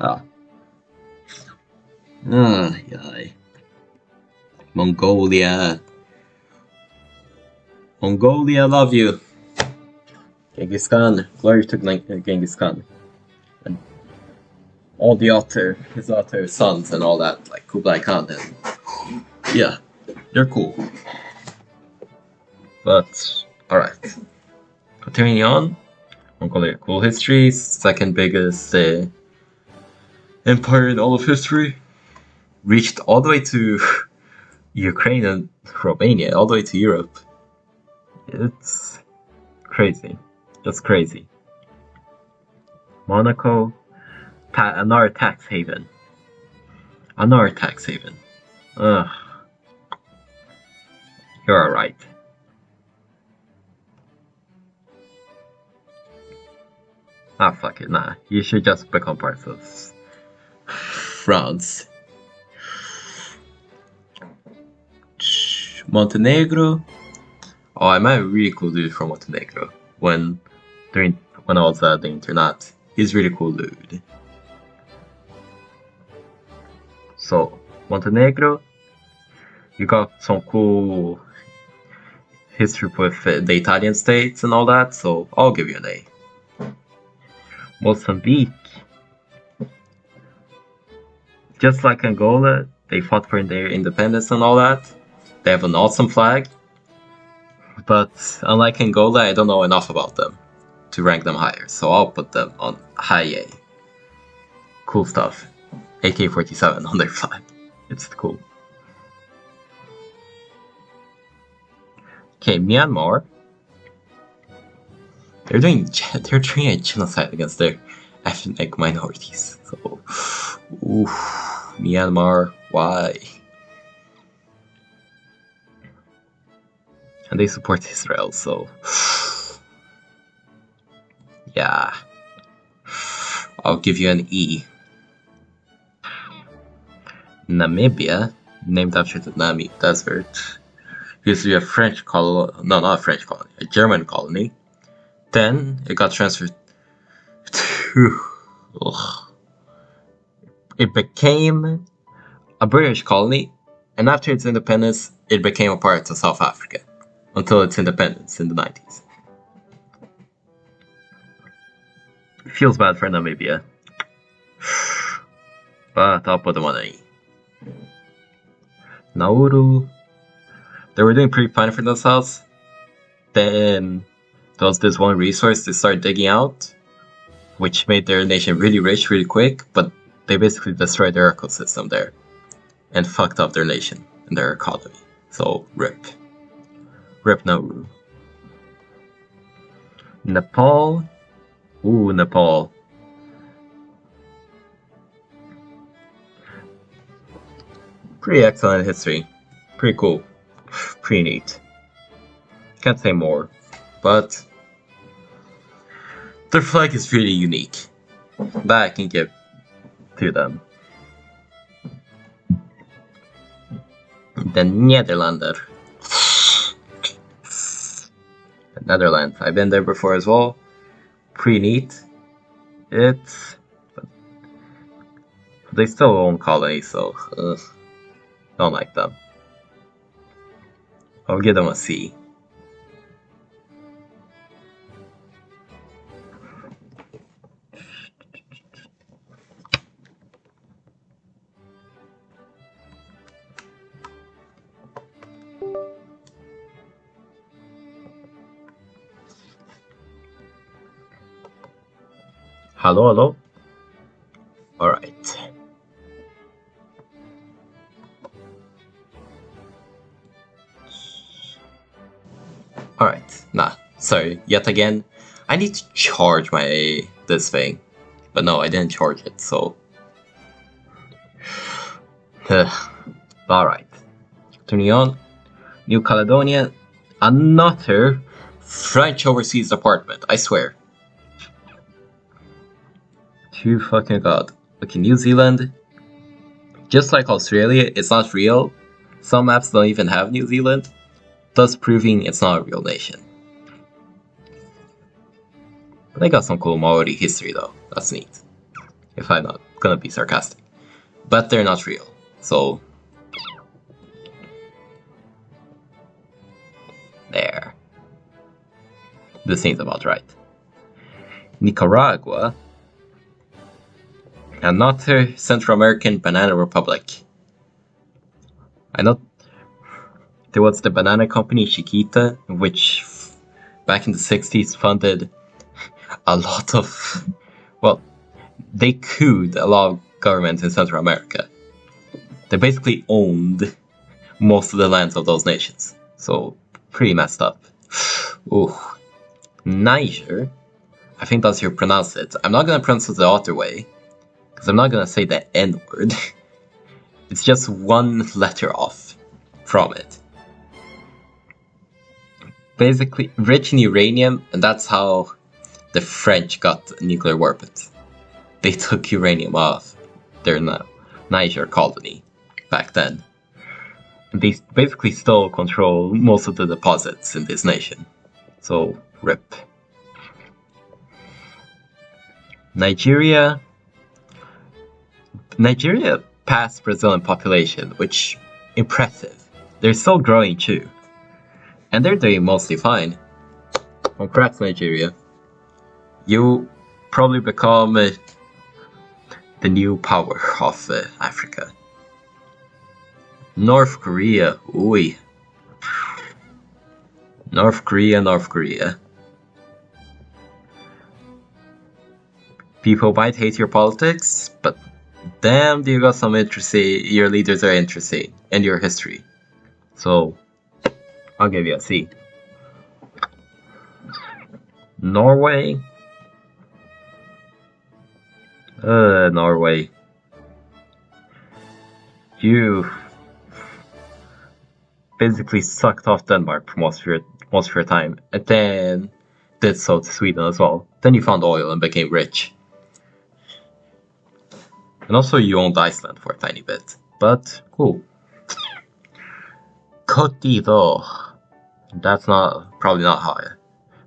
yeah. Mongolia, love you. Genghis Khan, glory to Genghis Khan, and all his other sons and all that, like Kublai Khan, and yeah, they're cool. But alright, continuing on. Mongolia, cool history, second biggest empire in all of history. Reached all the way to Ukraine and Romania, all the way to Europe. It's crazy. Just crazy. Monaco, another tax haven. Another tax haven. Ugh. You're alright. Ah, fuck it, nah. You should just become part of France. Montenegro. Oh, I met a really cool dude from Montenegro when I was at the internat. He's really cool dude. So, Montenegro, you got some cool history with the Italian states and all that, so I'll give you an A. Mozambique. Just like Angola, they fought for their independence and all that. They have an awesome flag. But unlike Angola, I don't know enough about them to rank them higher, so I'll put them on high A. Cool stuff. AK-47 on their flag. It's cool. Okay, Myanmar. They're doing a genocide against their ethnic minorities. So, Myanmar, why? And they support Israel, so yeah. I'll give you an E. Namibia. named after the Nami Desert. Used to be a French colony, no, not a French colony, a German colony. Then it got transferred to. It became a British colony, and after its independence, it became a part of South Africa until its independence in the 90s. Feels bad for Namibia, but I'll put them on E. Nauru, they were doing pretty fine for themselves. Then there was this one resource they started digging out, which made their nation really rich really quick, but they basically destroyed their ecosystem there and fucked up their nation and their economy. So, RIP. RIP Nauru. Nepal. Ooh, Nepal. Pretty excellent history. Pretty cool. Pretty neat. Can't say more, but their flag is really unique. That I can give to them. The Nederlander. The Netherlands. I've been there before as well. Pretty neat. It's. They still own colonies, so. Don't like them. I'll give them a C. Hello, hello. Alright. Alright, nah, sorry, yet again. I need to charge this thing. But no, I didn't charge it, so. Alright. Turning on. New Caledonia. Another French overseas department, I swear. To fucking god. Okay, New Zealand. Just like Australia, it's not real. Some maps don't even have New Zealand, thus proving it's not a real nation. But they got some cool Maori history though, that's neat. If I'm not gonna be sarcastic. But they're not real, so. There. This seems about right. Nicaragua. Another Central American banana republic. I know there was the banana company Chiquita, which back in the 60s funded a lot of, well, they couped a lot of governments in Central America. They basically owned most of the lands of those nations. So, pretty messed up. Ooh. Niger. I think that's how you pronounce it. I'm not gonna pronounce it the other way, because I'm not gonna say the N word. It's just one letter off from it. Basically, rich in uranium, and that's how the French got nuclear weapons. They took uranium off their Niger colony back then. And they basically still control most of the deposits in this nation. So, RIP. Nigeria passed Brazil in population, which impressive. They're still growing too. And they're doing mostly fine. Congrats, Nigeria. You probably become the new power of Africa. North Korea, ooh. North Korea. People might hate your politics, but damn, you got some interesting. Your leaders are interesting, and your history. So, I'll give you a C. Norway. Norway. You basically sucked off Denmark for most of your time, and then did so to Sweden as well. Then you found oil and became rich. And also you owned Iceland for a tiny bit, but cool. Côte d'Ivoire. That's probably not how I'm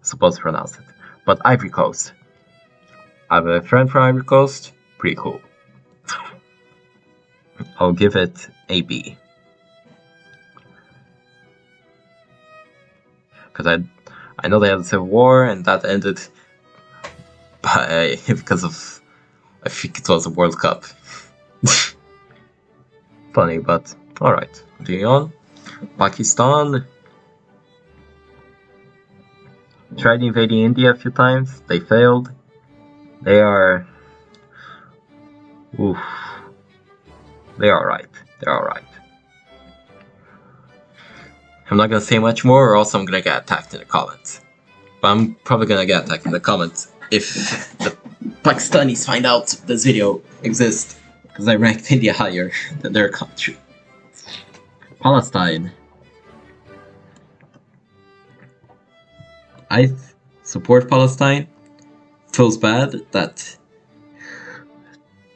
supposed to pronounce it. But Ivory Coast. I have a friend from Ivory Coast. Pretty cool. I'll give it a B. Because I know they had a civil war and that ended because of, I think it was a World Cup. Funny, but alright. Continuing on. Pakistan tried invading India a few times. They failed. They are... Oof. They're alright. They're alright. I'm not gonna say much more or else I'm gonna get attacked in the comments. But I'm probably gonna get attacked in the comments if the Pakistanis find out this video exists. Because I ranked India higher than their country. Palestine. I support Palestine. Feels bad that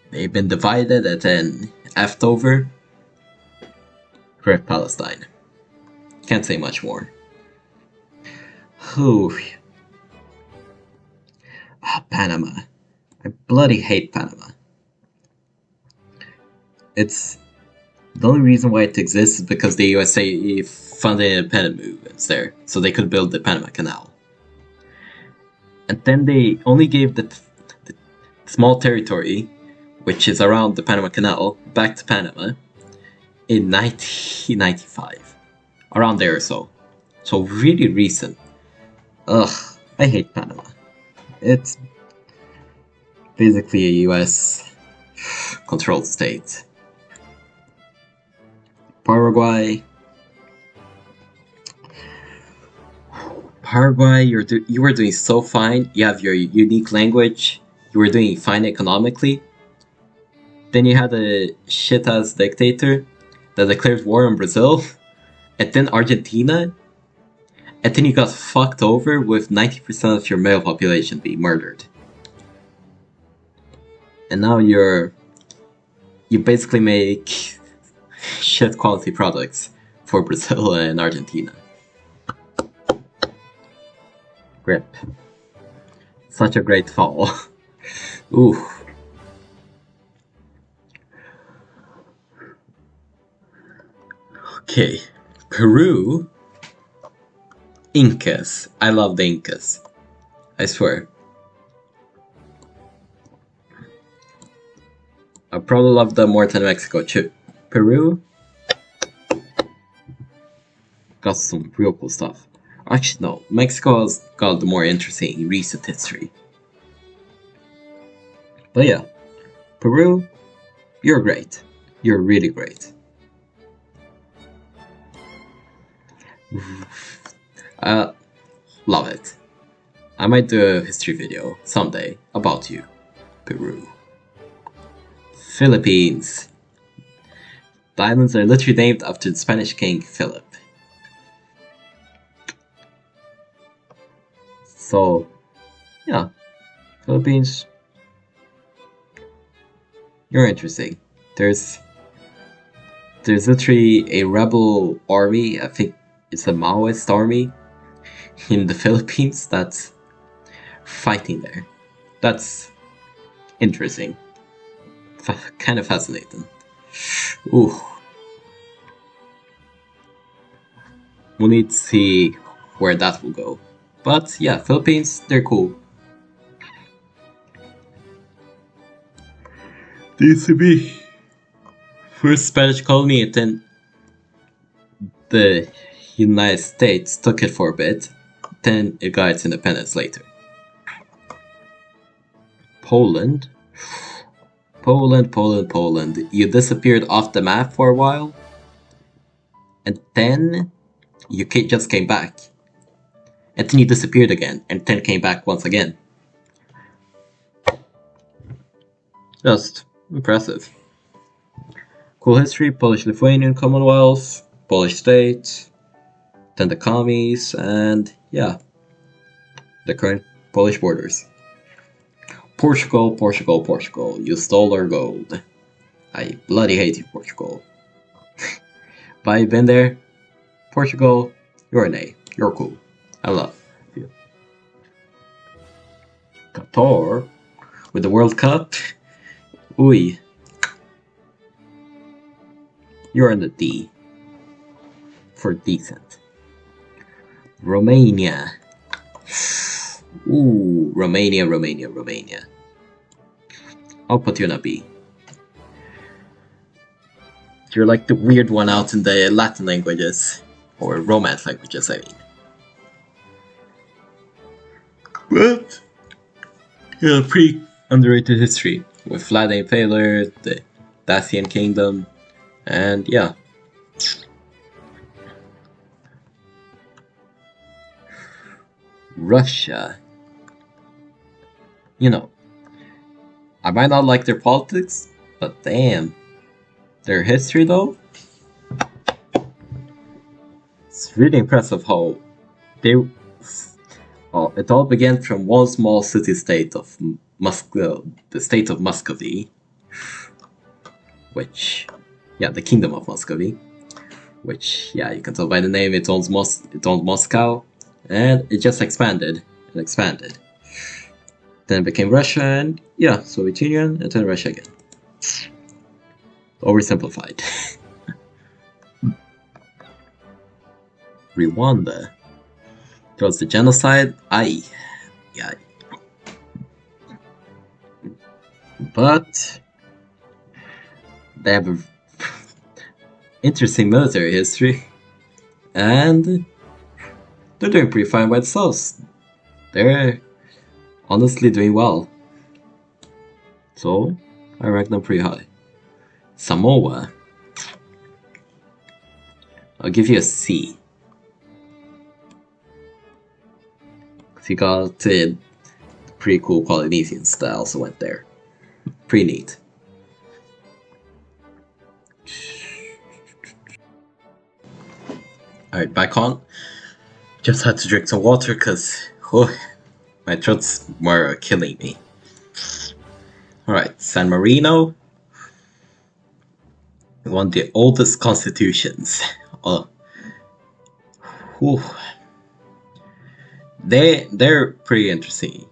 they've been divided and then effed over. Rip Palestine. Can't say much more. Whew. Panama. I bloody hate Panama. It's the only reason why it exists is because the USA funded independent movements there, so they could build the Panama Canal. And then they only gave the small territory, which is around the Panama Canal, back to Panama in 1995. Around there or so. So really recent. Ugh, I hate Panama. It's basically a US controlled state. Paraguay. Paraguay, you were doing so fine. You have your unique language. You were doing fine economically. Then you had a shit-ass dictator that declared war on Brazil. And then Argentina. And then you got fucked over with 90% of your male population being murdered. And now you basically make shit quality products for Brazil and Argentina. Grip. Such a great fall. Ooh. Okay. Peru. Incas. I love the Incas. I swear. I probably love them more than Mexico too. Peru got some real cool stuff. Actually, no. Mexico has got the more interesting recent history. But yeah. Peru, you're great. You're really great. Love it. I might do a history video someday about you, Peru. Philippines. The islands are literally named after the Spanish king Philip. So, yeah, Philippines. You're interesting. There's literally a rebel army. I think it's a Maoist army in the Philippines that's fighting there. That's interesting. Kind of fascinating. Ooh. We'll need to see where that will go. But yeah, Philippines, they're cool. They used to be first Spanish colony and then the United States took it for a bit. Then it got its independence later. Poland. Poland. You disappeared off the map for a while. And then you just came back. And then you disappeared again. And then came back once again. Just impressive. Cool history, Polish-Lithuanian Commonwealth, Polish state, then the commies, and yeah, the current Polish borders. Portugal, you stole our gold. I bloody hate you, Portugal. But I've been there, Portugal, you're an A. You're cool. I love you. Qatar, with the World Cup, ooh, you're in the D. For decent. Romania. Ooh, Romania. I'll put you in a B. You're like the weird one out in the Latin languages. Or Romance languages, I mean. But, yeah, pretty underrated history. With Vlad the Impaler, the Dacian Kingdom, and yeah. Russia. You know, I might not like their politics, but damn. Their history, though? It's really impressive how they. It all began from one small city-state of the state of Muscovy, which, yeah, the Kingdom of Muscovy, which, yeah, you can tell by the name, it owns Moscow, and it just expanded and expanded. Then it became Russia, and yeah, Soviet Union, and then Russia again. Oversimplified. Rwanda. There was the genocide. Aye. Yeah. But they have an interesting military history. And they're doing pretty fine by themselves. They're honestly doing well. So, I rank them pretty high. Samoa. I'll give you a C. You got pretty cool Polynesians that also went there. Pretty neat. Alright, back on. Just had to drink some water because my throat's more killing me. Alright, San Marino. One of the oldest constitutions. Whew. They're pretty interesting.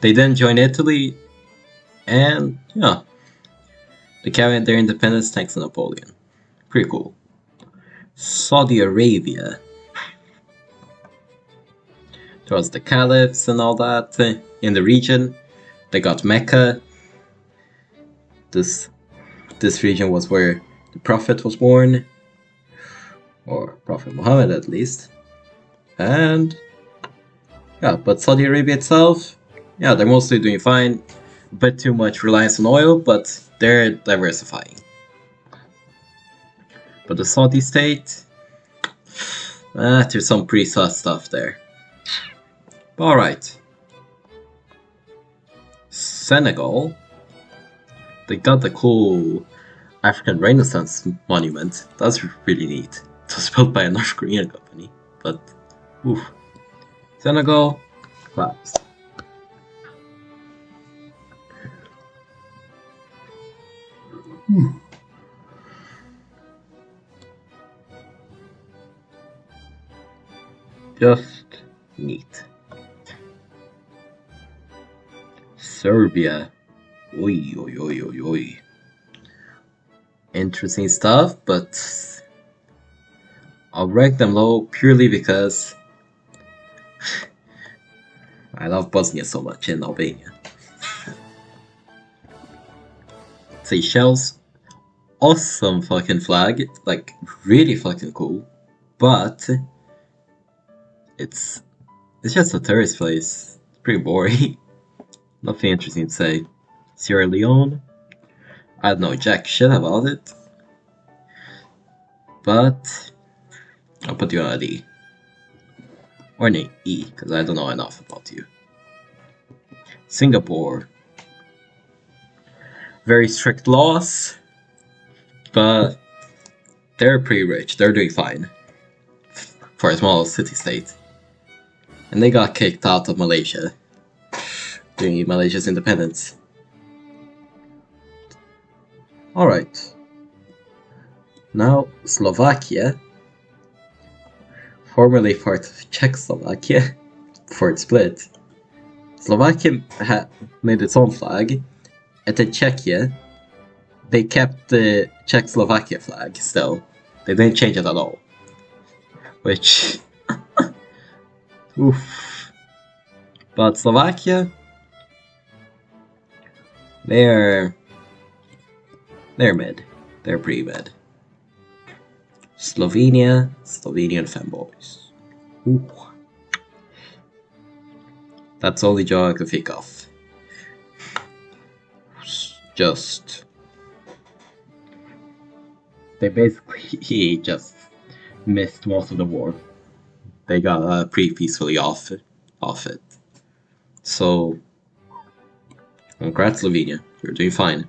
They then joined Italy, and yeah, they carried their independence thanks to Napoleon. Pretty cool. Saudi Arabia. There was the caliphs and all that in the region. They got Mecca. This region was where the Prophet was born. Or Prophet Muhammad at least. And yeah, but Saudi Arabia itself, yeah, they're mostly doing fine. A bit too much reliance on oil, but they're diversifying. But the Saudi state, there's some pretty sus stuff there. Alright. Senegal, they got the cool African Renaissance monument. That's really neat. It was built by a North Korean company, but oof. Senegal, claps. Just neat. Serbia. Oi, oi, oi, oi, oi. Interesting stuff, but I'll rank them low purely because I love Bosnia so much and Albania. Seychelles, awesome fucking flag, like really fucking cool, but it's just a tourist place. It's pretty boring. Nothing interesting to say. Sierra Leone, I don't know jack shit about it, but I'll put you on a D. Or an E, because I don't know enough about you. Singapore. Very strict laws, but they're pretty rich. They're doing fine for a small city-state. And they got kicked out of Malaysia during Malaysia's independence. Alright. Now, Slovakia, formerly part of Czechoslovakia, before it split, Slovakia made its own flag, and then Czechia, they kept the Czechoslovakia flag still. They didn't change it at all. Which... oof. But Slovakia, they're mid. They're pretty mid. Slovenian fanboys. Ooh. That's the only joke I can think of. Just... they basically just missed most of the war. They got pretty peacefully off it. So, congrats Slovenia, you're doing fine.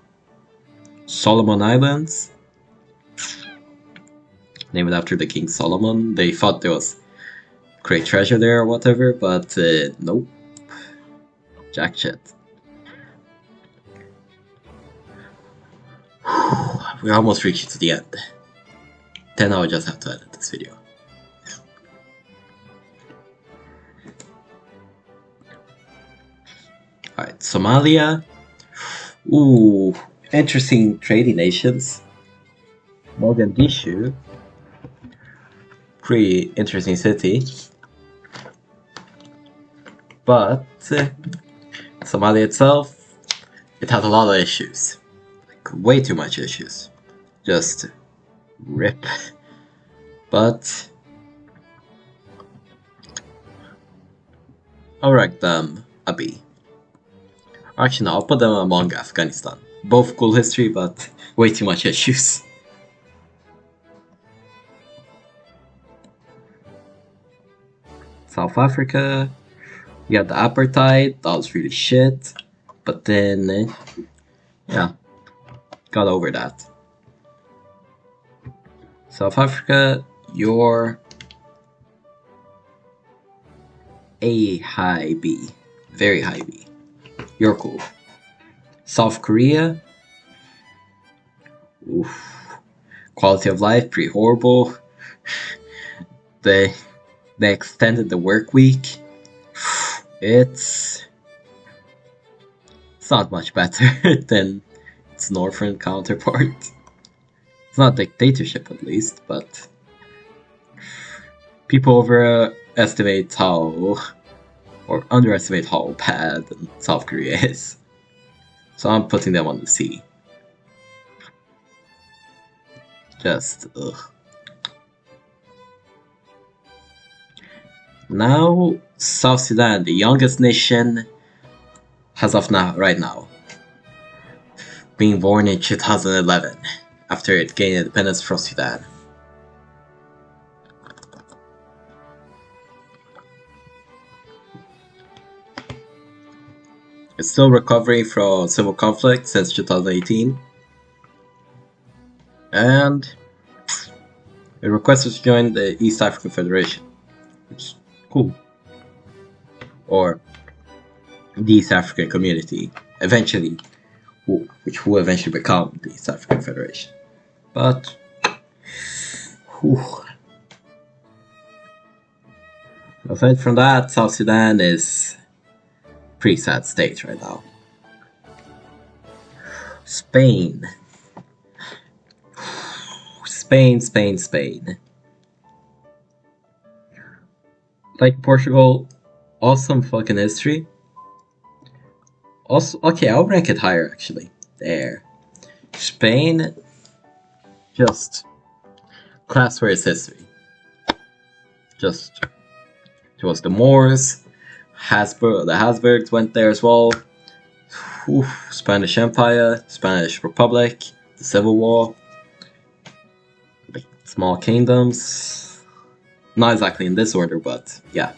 Solomon Islands, named after the King Solomon. They thought there was great treasure there or whatever, but nope. Jack shit. We almost reached the end. Then I'll just have to edit this video. Alright, Somalia. Ooh, interesting trading nations. Mogadishu. Pretty interesting city. But Somalia itself, it has a lot of issues. Like, way too much issues. Just rip. But I'll rank them a B. Actually, no, I'll put them among Afghanistan. Both cool history, but way too much issues. South Africa, we had the apartheid, that was really shit. But then, yeah, got over that. South Africa, you're a high B. Very high B. You're cool. South Korea, oof. Quality of life, pretty horrible. They extended the work week. It's not much better than its northern counterpart. It's not dictatorship at least, but people overestimate how, or underestimate how bad South Korea is. So I'm putting them on the C. Just, ugh. Now, South Sudan, the youngest nation as of now, right now. Being born in 2011, after it gained independence from Sudan. It's still recovering from civil conflict since 2018. And it requested to join the East African Federation, which is cool. Or the East African Community, eventually, which will eventually become the East African Federation. But, whew. Aside from that, South Sudan is a pretty sad state right now. Spain. Spain. Like Portugal, awesome fucking history. Also, okay, I'll rank it higher actually. There. Spain, just class for its history. Just, it was the Moors, the Habsburgs went there as well. Spanish Empire, Spanish Republic, the Civil War. Small kingdoms. Not exactly in this order, but yeah.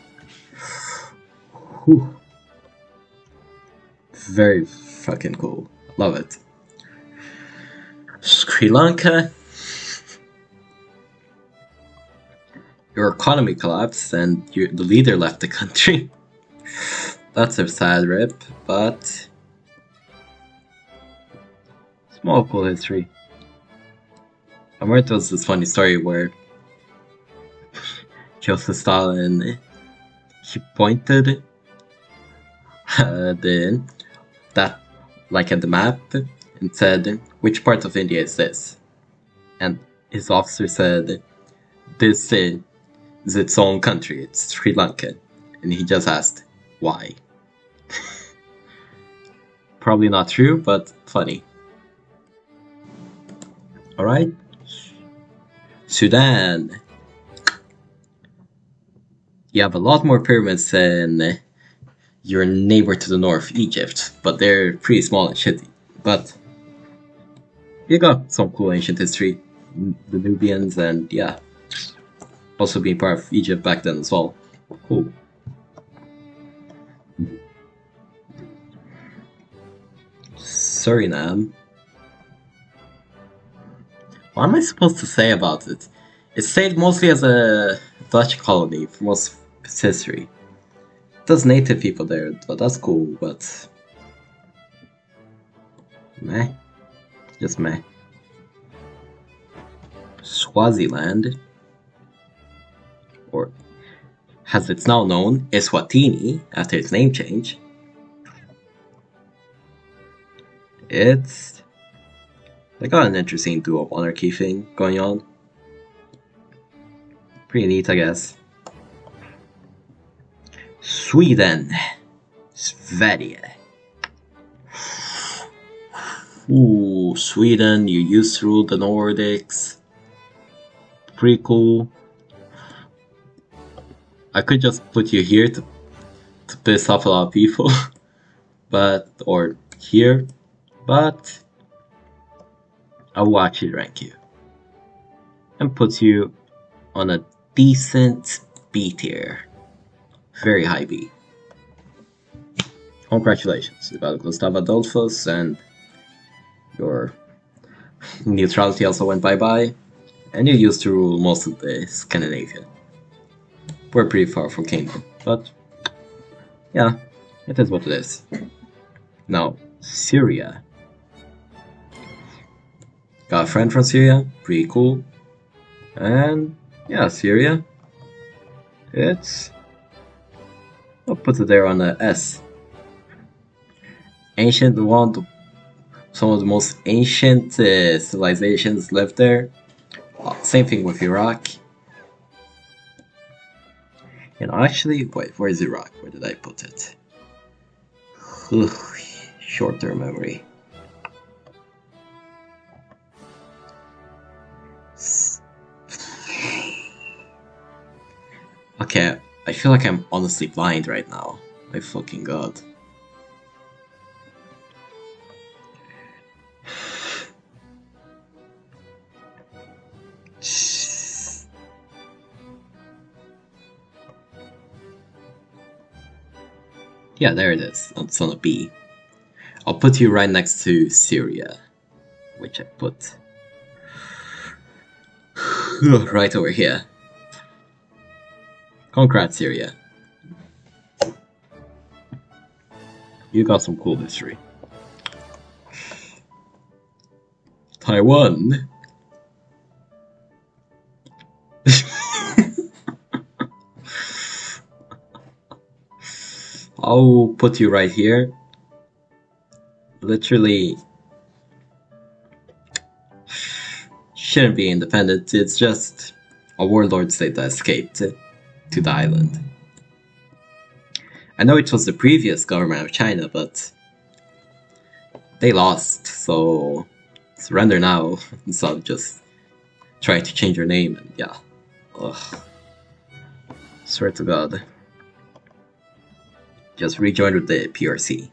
Whew. Very fucking cool. Love it. Sri Lanka. Your economy collapsed and the leader left the country. That's a sad rip, but small cool history. I remember there was this funny story where Joseph Stalin he pointed the that like at the map and said, "Which part of India is this?" And his officer said, "This is its own country. It's Sri Lanka." And he just asked, "Why?" Probably not true, but funny. All right, Sudan. You have a lot more pyramids than your neighbor to the north, Egypt, but they're pretty small and shitty. But you got some cool ancient history, the Nubians, and yeah, also being part of Egypt back then as well. Cool. Suriname. What am I supposed to say about it? It's stayed mostly as a Dutch colony for most of its history. There's native people there, but that's cool, but meh. Just meh. Swaziland, or as it's now known, Eswatini, after its name change. They got an interesting dual monarchy thing going on. Pretty neat, I guess. Sweden. Sverige. Ooh, Sweden, you used to rule the Nordics. Pretty cool. I could just put you here to piss off a lot of people. Or here. But I will actually rank you. And put you on a decent B tier. Very high B. Congratulations, you got Gustav Adolphus, and your neutrality also went bye-bye, and you used to rule most of the Scandinavia. We're pretty far from kingdom, but yeah, it is what it is. Now, Syria. Got a friend from Syria, pretty cool. And yeah, Syria. I'll put it there on a S. Ancient, some of the most ancient civilizations lived there. Same thing with Iraq. Actually, wait, where is Iraq? Where did I put it? Short-term memory. Okay, I feel like I'm honestly blind right now. My fucking god. Yeah, there it is. It's on a B. I'll put you right next to Syria, which I put right over here. Congrats, Syria. You got some cool history. Taiwan. I'll put you right here. Literally shouldn't be independent. It's just a warlord state that escaped to the island. I know it was the previous government of China, but they lost, so surrender now instead of just trying to change your name. And yeah, ugh. Swear to God, just rejoin with the PRC.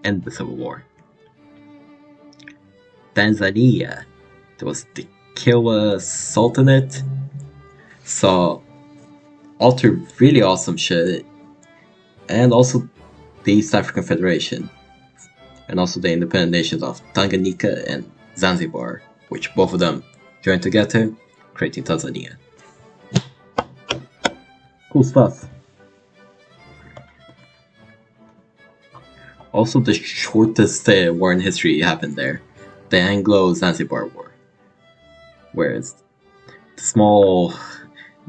End the civil war. Tanzania, there was the Kilwa Sultanate, saw alter really awesome shit, and also the East African Federation, and also the independent nations of Tanganyika and Zanzibar, which both of them joined together, creating Tanzania. Cool stuff. Also, the shortest war in history happened there, the Anglo-Zanzibar War. Whereas the small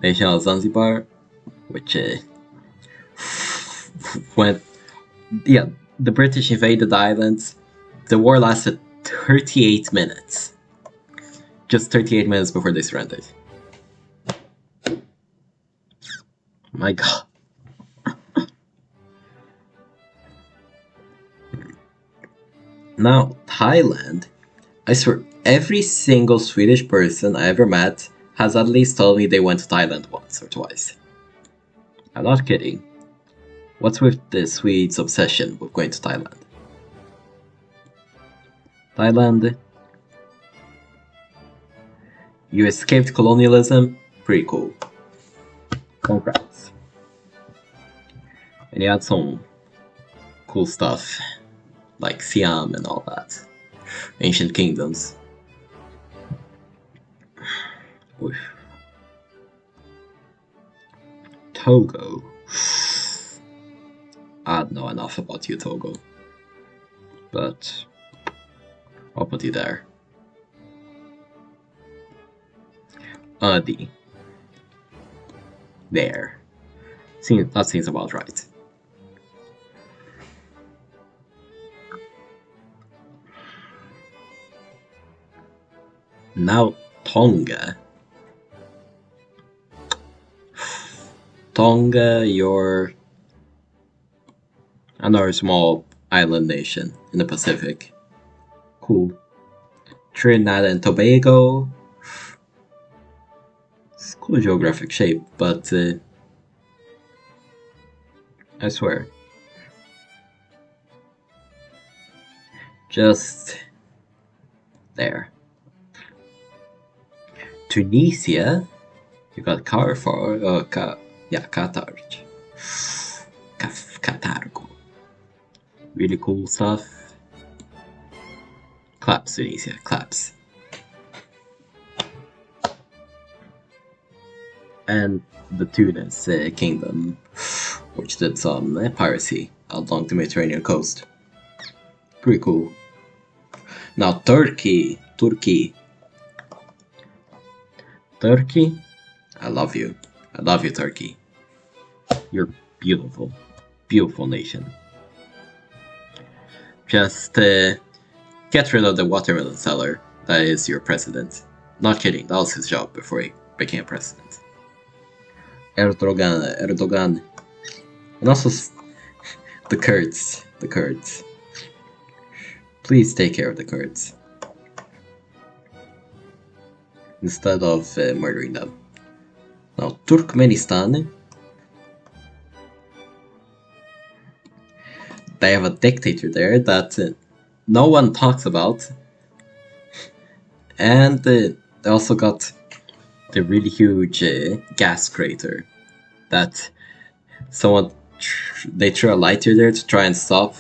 nation of Zanzibar, which went, yeah, the British invaded the islands. The war lasted 38 minutes. Just 38 minutes before they surrendered. My god. Now, Thailand. I swear, every single Swedish person I ever met has at least told me they went to Thailand once or twice. I'm not kidding. What's with the Swedes' obsession with going to Thailand? Thailand. You escaped colonialism? Pretty cool. Congrats. And you had some cool stuff, like Siam and all that. Ancient kingdoms. Oof. Togo. I don't know enough about you, Togo. But I'll put you there. Adi. There. That seems about right. Now Tonga. Tonga, you're another small island nation in the Pacific. Cool. Trinidad and Tobago. It's cool geographic shape, but I swear. Just there. Tunisia, you got Carrefour, Qatar. Qatar. Really cool stuff. Claps, Tunisia, claps. And the Tunis kingdom, which did some piracy along the Mediterranean coast. Pretty cool. Now Turkey. I love you. I love you, Turkey. You're beautiful. Beautiful nation. Just get rid of the watermelon seller that is your president. Not kidding, that was his job before he became president. Erdogan. And also the Kurds. Please take care of the Kurds. Instead of murdering them. Now, Turkmenistan. They have a dictator there that no one talks about. And they also got the really huge gas crater that they threw a lighter there to try and stop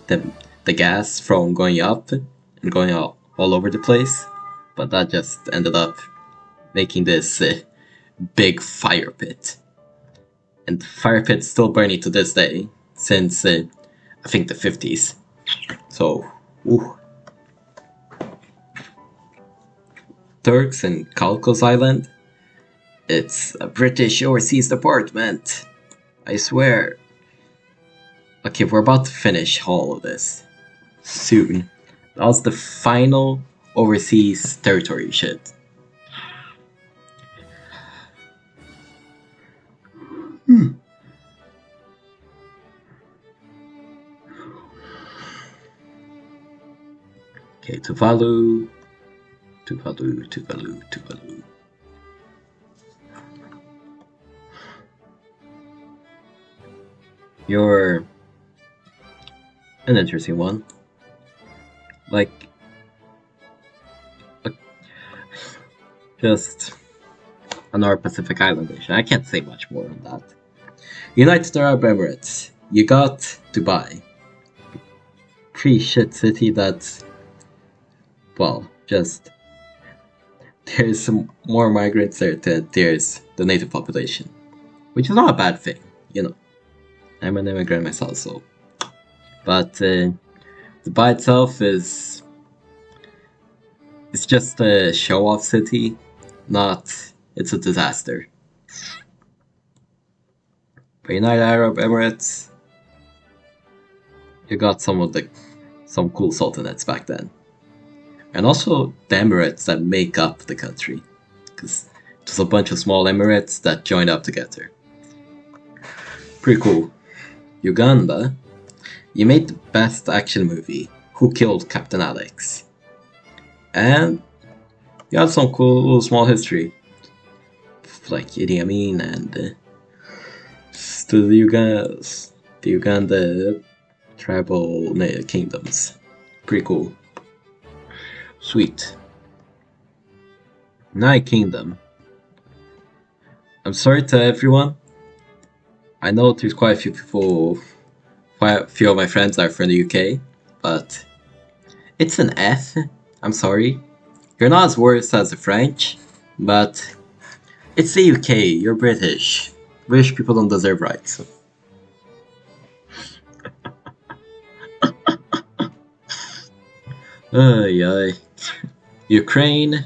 the gas from going up and going all over the place. But that just ended up making this big fire pit. And the fire pit's still burning to this day, since I think the 50s. So, ooh. Turks and Caicos Island. It's a British overseas department. I swear. Okay, we're about to finish all of this soon. That was the final overseas territory shit. Okay, Tuvalu. You're an interesting one. Like, just another Pacific Island nation. I can't say much more on that. United Arab Emirates. You got Dubai. Pretty shit city that, well, just there's some more migrants there than there's the native population. Which is not a bad thing, you know. I'm an immigrant myself, so. But Dubai itself is It's just a show-off city, not. It's a disaster. But United Arab Emirates, you got some cool sultanates back then, and also the Emirates that make up the country, because just a bunch of small Emirates that joined up together. Pretty cool. Uganda, you made the best action movie, Who Killed Captain Alex? And you had some cool small history, like Idi Amin and the Uganda tribal kingdoms. Pretty cool. Sweet. United Kingdom. I'm sorry to everyone. I know there's quite a few people, quite a few of my friends are from the UK, but it's an F. I'm sorry. You're not as worse as the French, but it's the UK. You're British. British people don't deserve rights. Ay. Ukraine.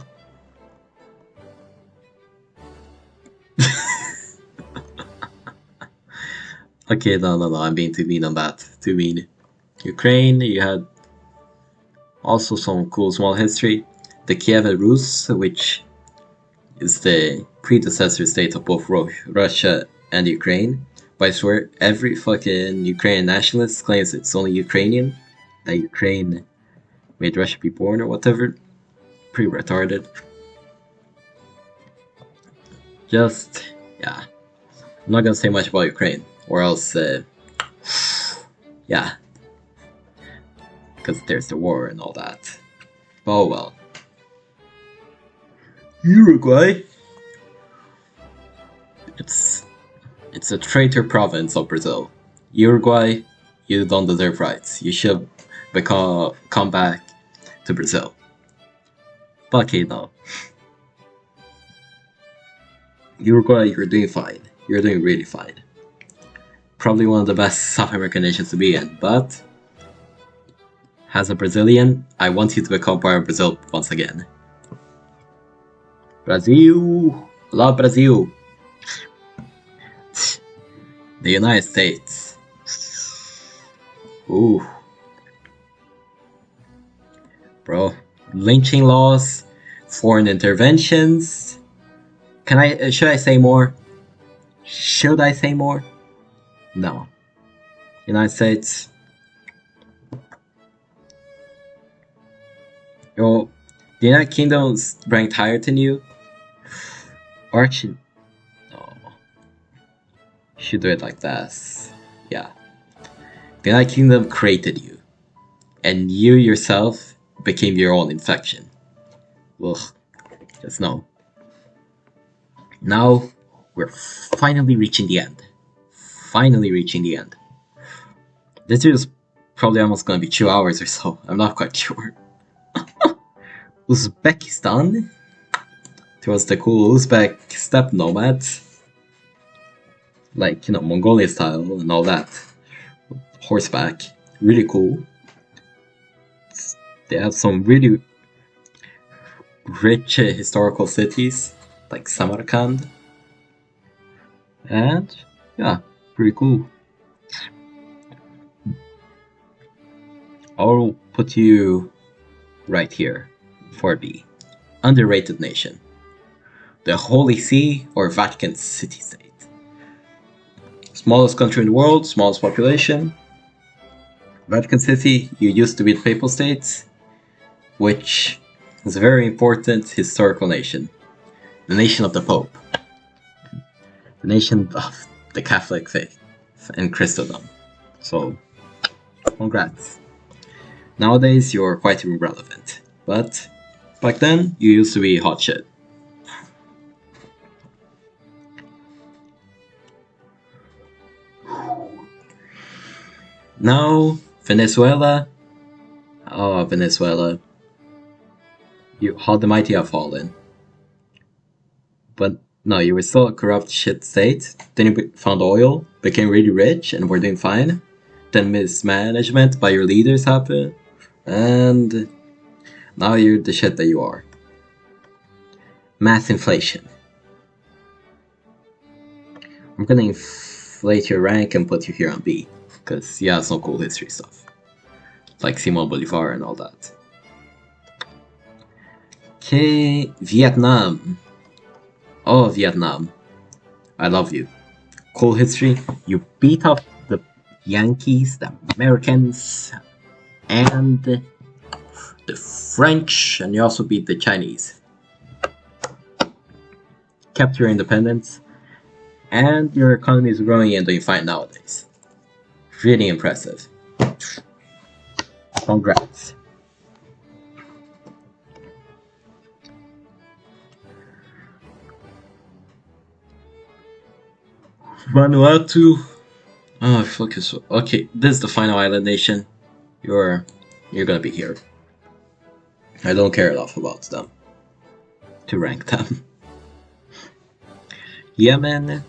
Okay, no, I'm being too mean on that. Too mean. Ukraine, you had also some cool small history. The Kiev Rus, which is the predecessor state of both Russia and Ukraine. But I swear, every fucking Ukrainian nationalist claims it's only Ukrainian, that Ukraine made Russia be born or whatever. Pretty retarded. Just, yeah. I'm not gonna say much about Ukraine, or else, yeah. Because there's the war and all that. Oh well. Uruguay. It's a traitor province of Brazil. Uruguay, you don't deserve rights. You should come back to Brazil. But okay, no. Uruguay, you're doing fine. You're doing really fine. Probably one of the best South American nations to be in, but as a Brazilian, I want you to become part of Brazil once again. Brazil! Love Brazil! The United States. Ooh. Bro. Lynching laws, foreign interventions. Should I say more? Should I say more? No. United States. Yo, the United Kingdom's ranked higher than you? Or actually, no. You should do it like this. Yeah. The United Kingdom created you. And you yourself became your own infection. Ugh. Just no. Now, we're finally reaching the end. Finally reaching the end. This is probably almost gonna be 2 hours or so. I'm not quite sure. Uzbekistan. There was the cool Uzbek steppe nomads. Like, Mongolia style and all that. Horseback. Really cool. They have some really rich historical cities, like Samarkand. And, yeah, pretty cool. I'll put you right here. 4B. Underrated nation. The Holy See or Vatican City-State. Smallest country in the world, smallest population. Vatican City, you used to be the Papal States, which is a very important historical nation. The nation of the Pope. The nation of the Catholic faith and Christendom. So, congrats. Nowadays, you're quite irrelevant, but back then, you used to be hot shit. Now, Venezuela. Oh, Venezuela. How the mighty have fallen. But no, you were still a corrupt shit state. Then you found oil, became really rich, and were doing fine. Then mismanagement by your leaders happened. And Now you're the shit that you are. Mass inflation. I'm gonna inflate your rank and put you here on B, because you have some cool history stuff. Like Simon Bolivar and all that. Okay, Vietnam. Oh, Vietnam. I love you. Cool history. You beat up the Yankees, the Americans, and the French, and you also beat the Chinese. Kept your independence, and your economy is growing and doing fine nowadays. Really impressive. Congrats. Vanuatu. Oh, focus. Okay, this is the final island nation. You're gonna be here. I don't care enough about them to rank them. Yemen.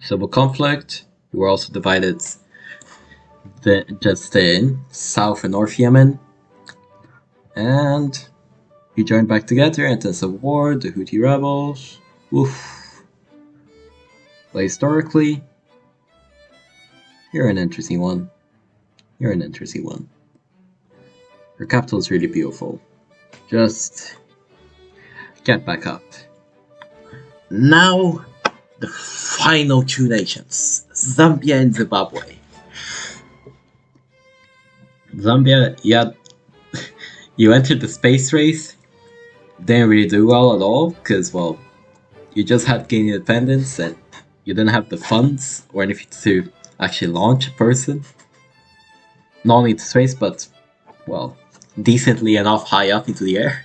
Civil conflict. You were also divided just in South and North Yemen. And you joined back together, intensive war, the Houthi rebels. Oof. But historically, you're an interesting one. You're an interesting one. Your capital is really beautiful. Just get back up. Now, the final two nations, Zambia and Zimbabwe. Zambia, yeah, you entered the space race, didn't really do well at all, because, well, you just had gained independence and you didn't have the funds or anything to actually launch a person. Not only to space, but, well, decently enough high up into the air.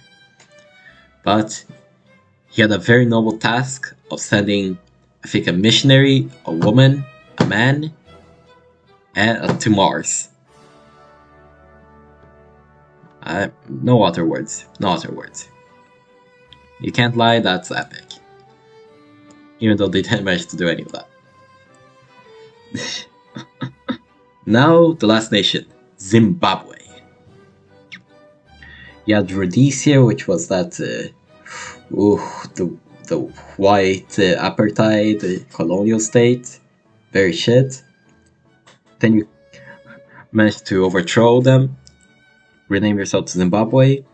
But he had a very noble task of sending, I think, a missionary, a woman, a man, and to Mars. No other words. No other words. You can't lie, that's epic. Even though they didn't manage to do any of that. Now, the last nation, Zimbabwe. You had Rhodesia, which was that, the white apartheid colonial state. Very shit. Then you managed to overthrow them, rename yourself to Zimbabwe,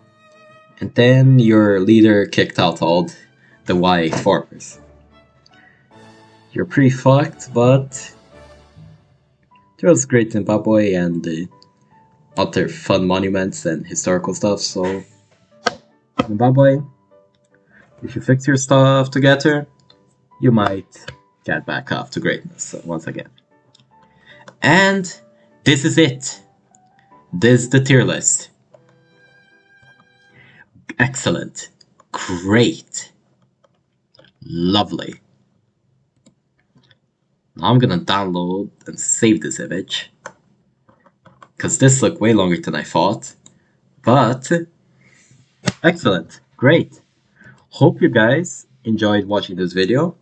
and then your leader kicked out all the Y farmers. You're pretty fucked, but it was great Zimbabwe and other fun monuments and historical stuff, so Zimbabwe, if you fix your stuff together, you might get back up to greatness once again. And this is it. This is the tier list. Excellent. Great. Lovely. Now I'm gonna download and save this image. Because this took way longer than I thought. But, excellent. Great. Hope you guys enjoyed watching this video.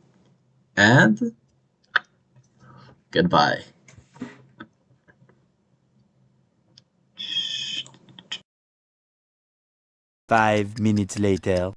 And, goodbye. Five minutes later.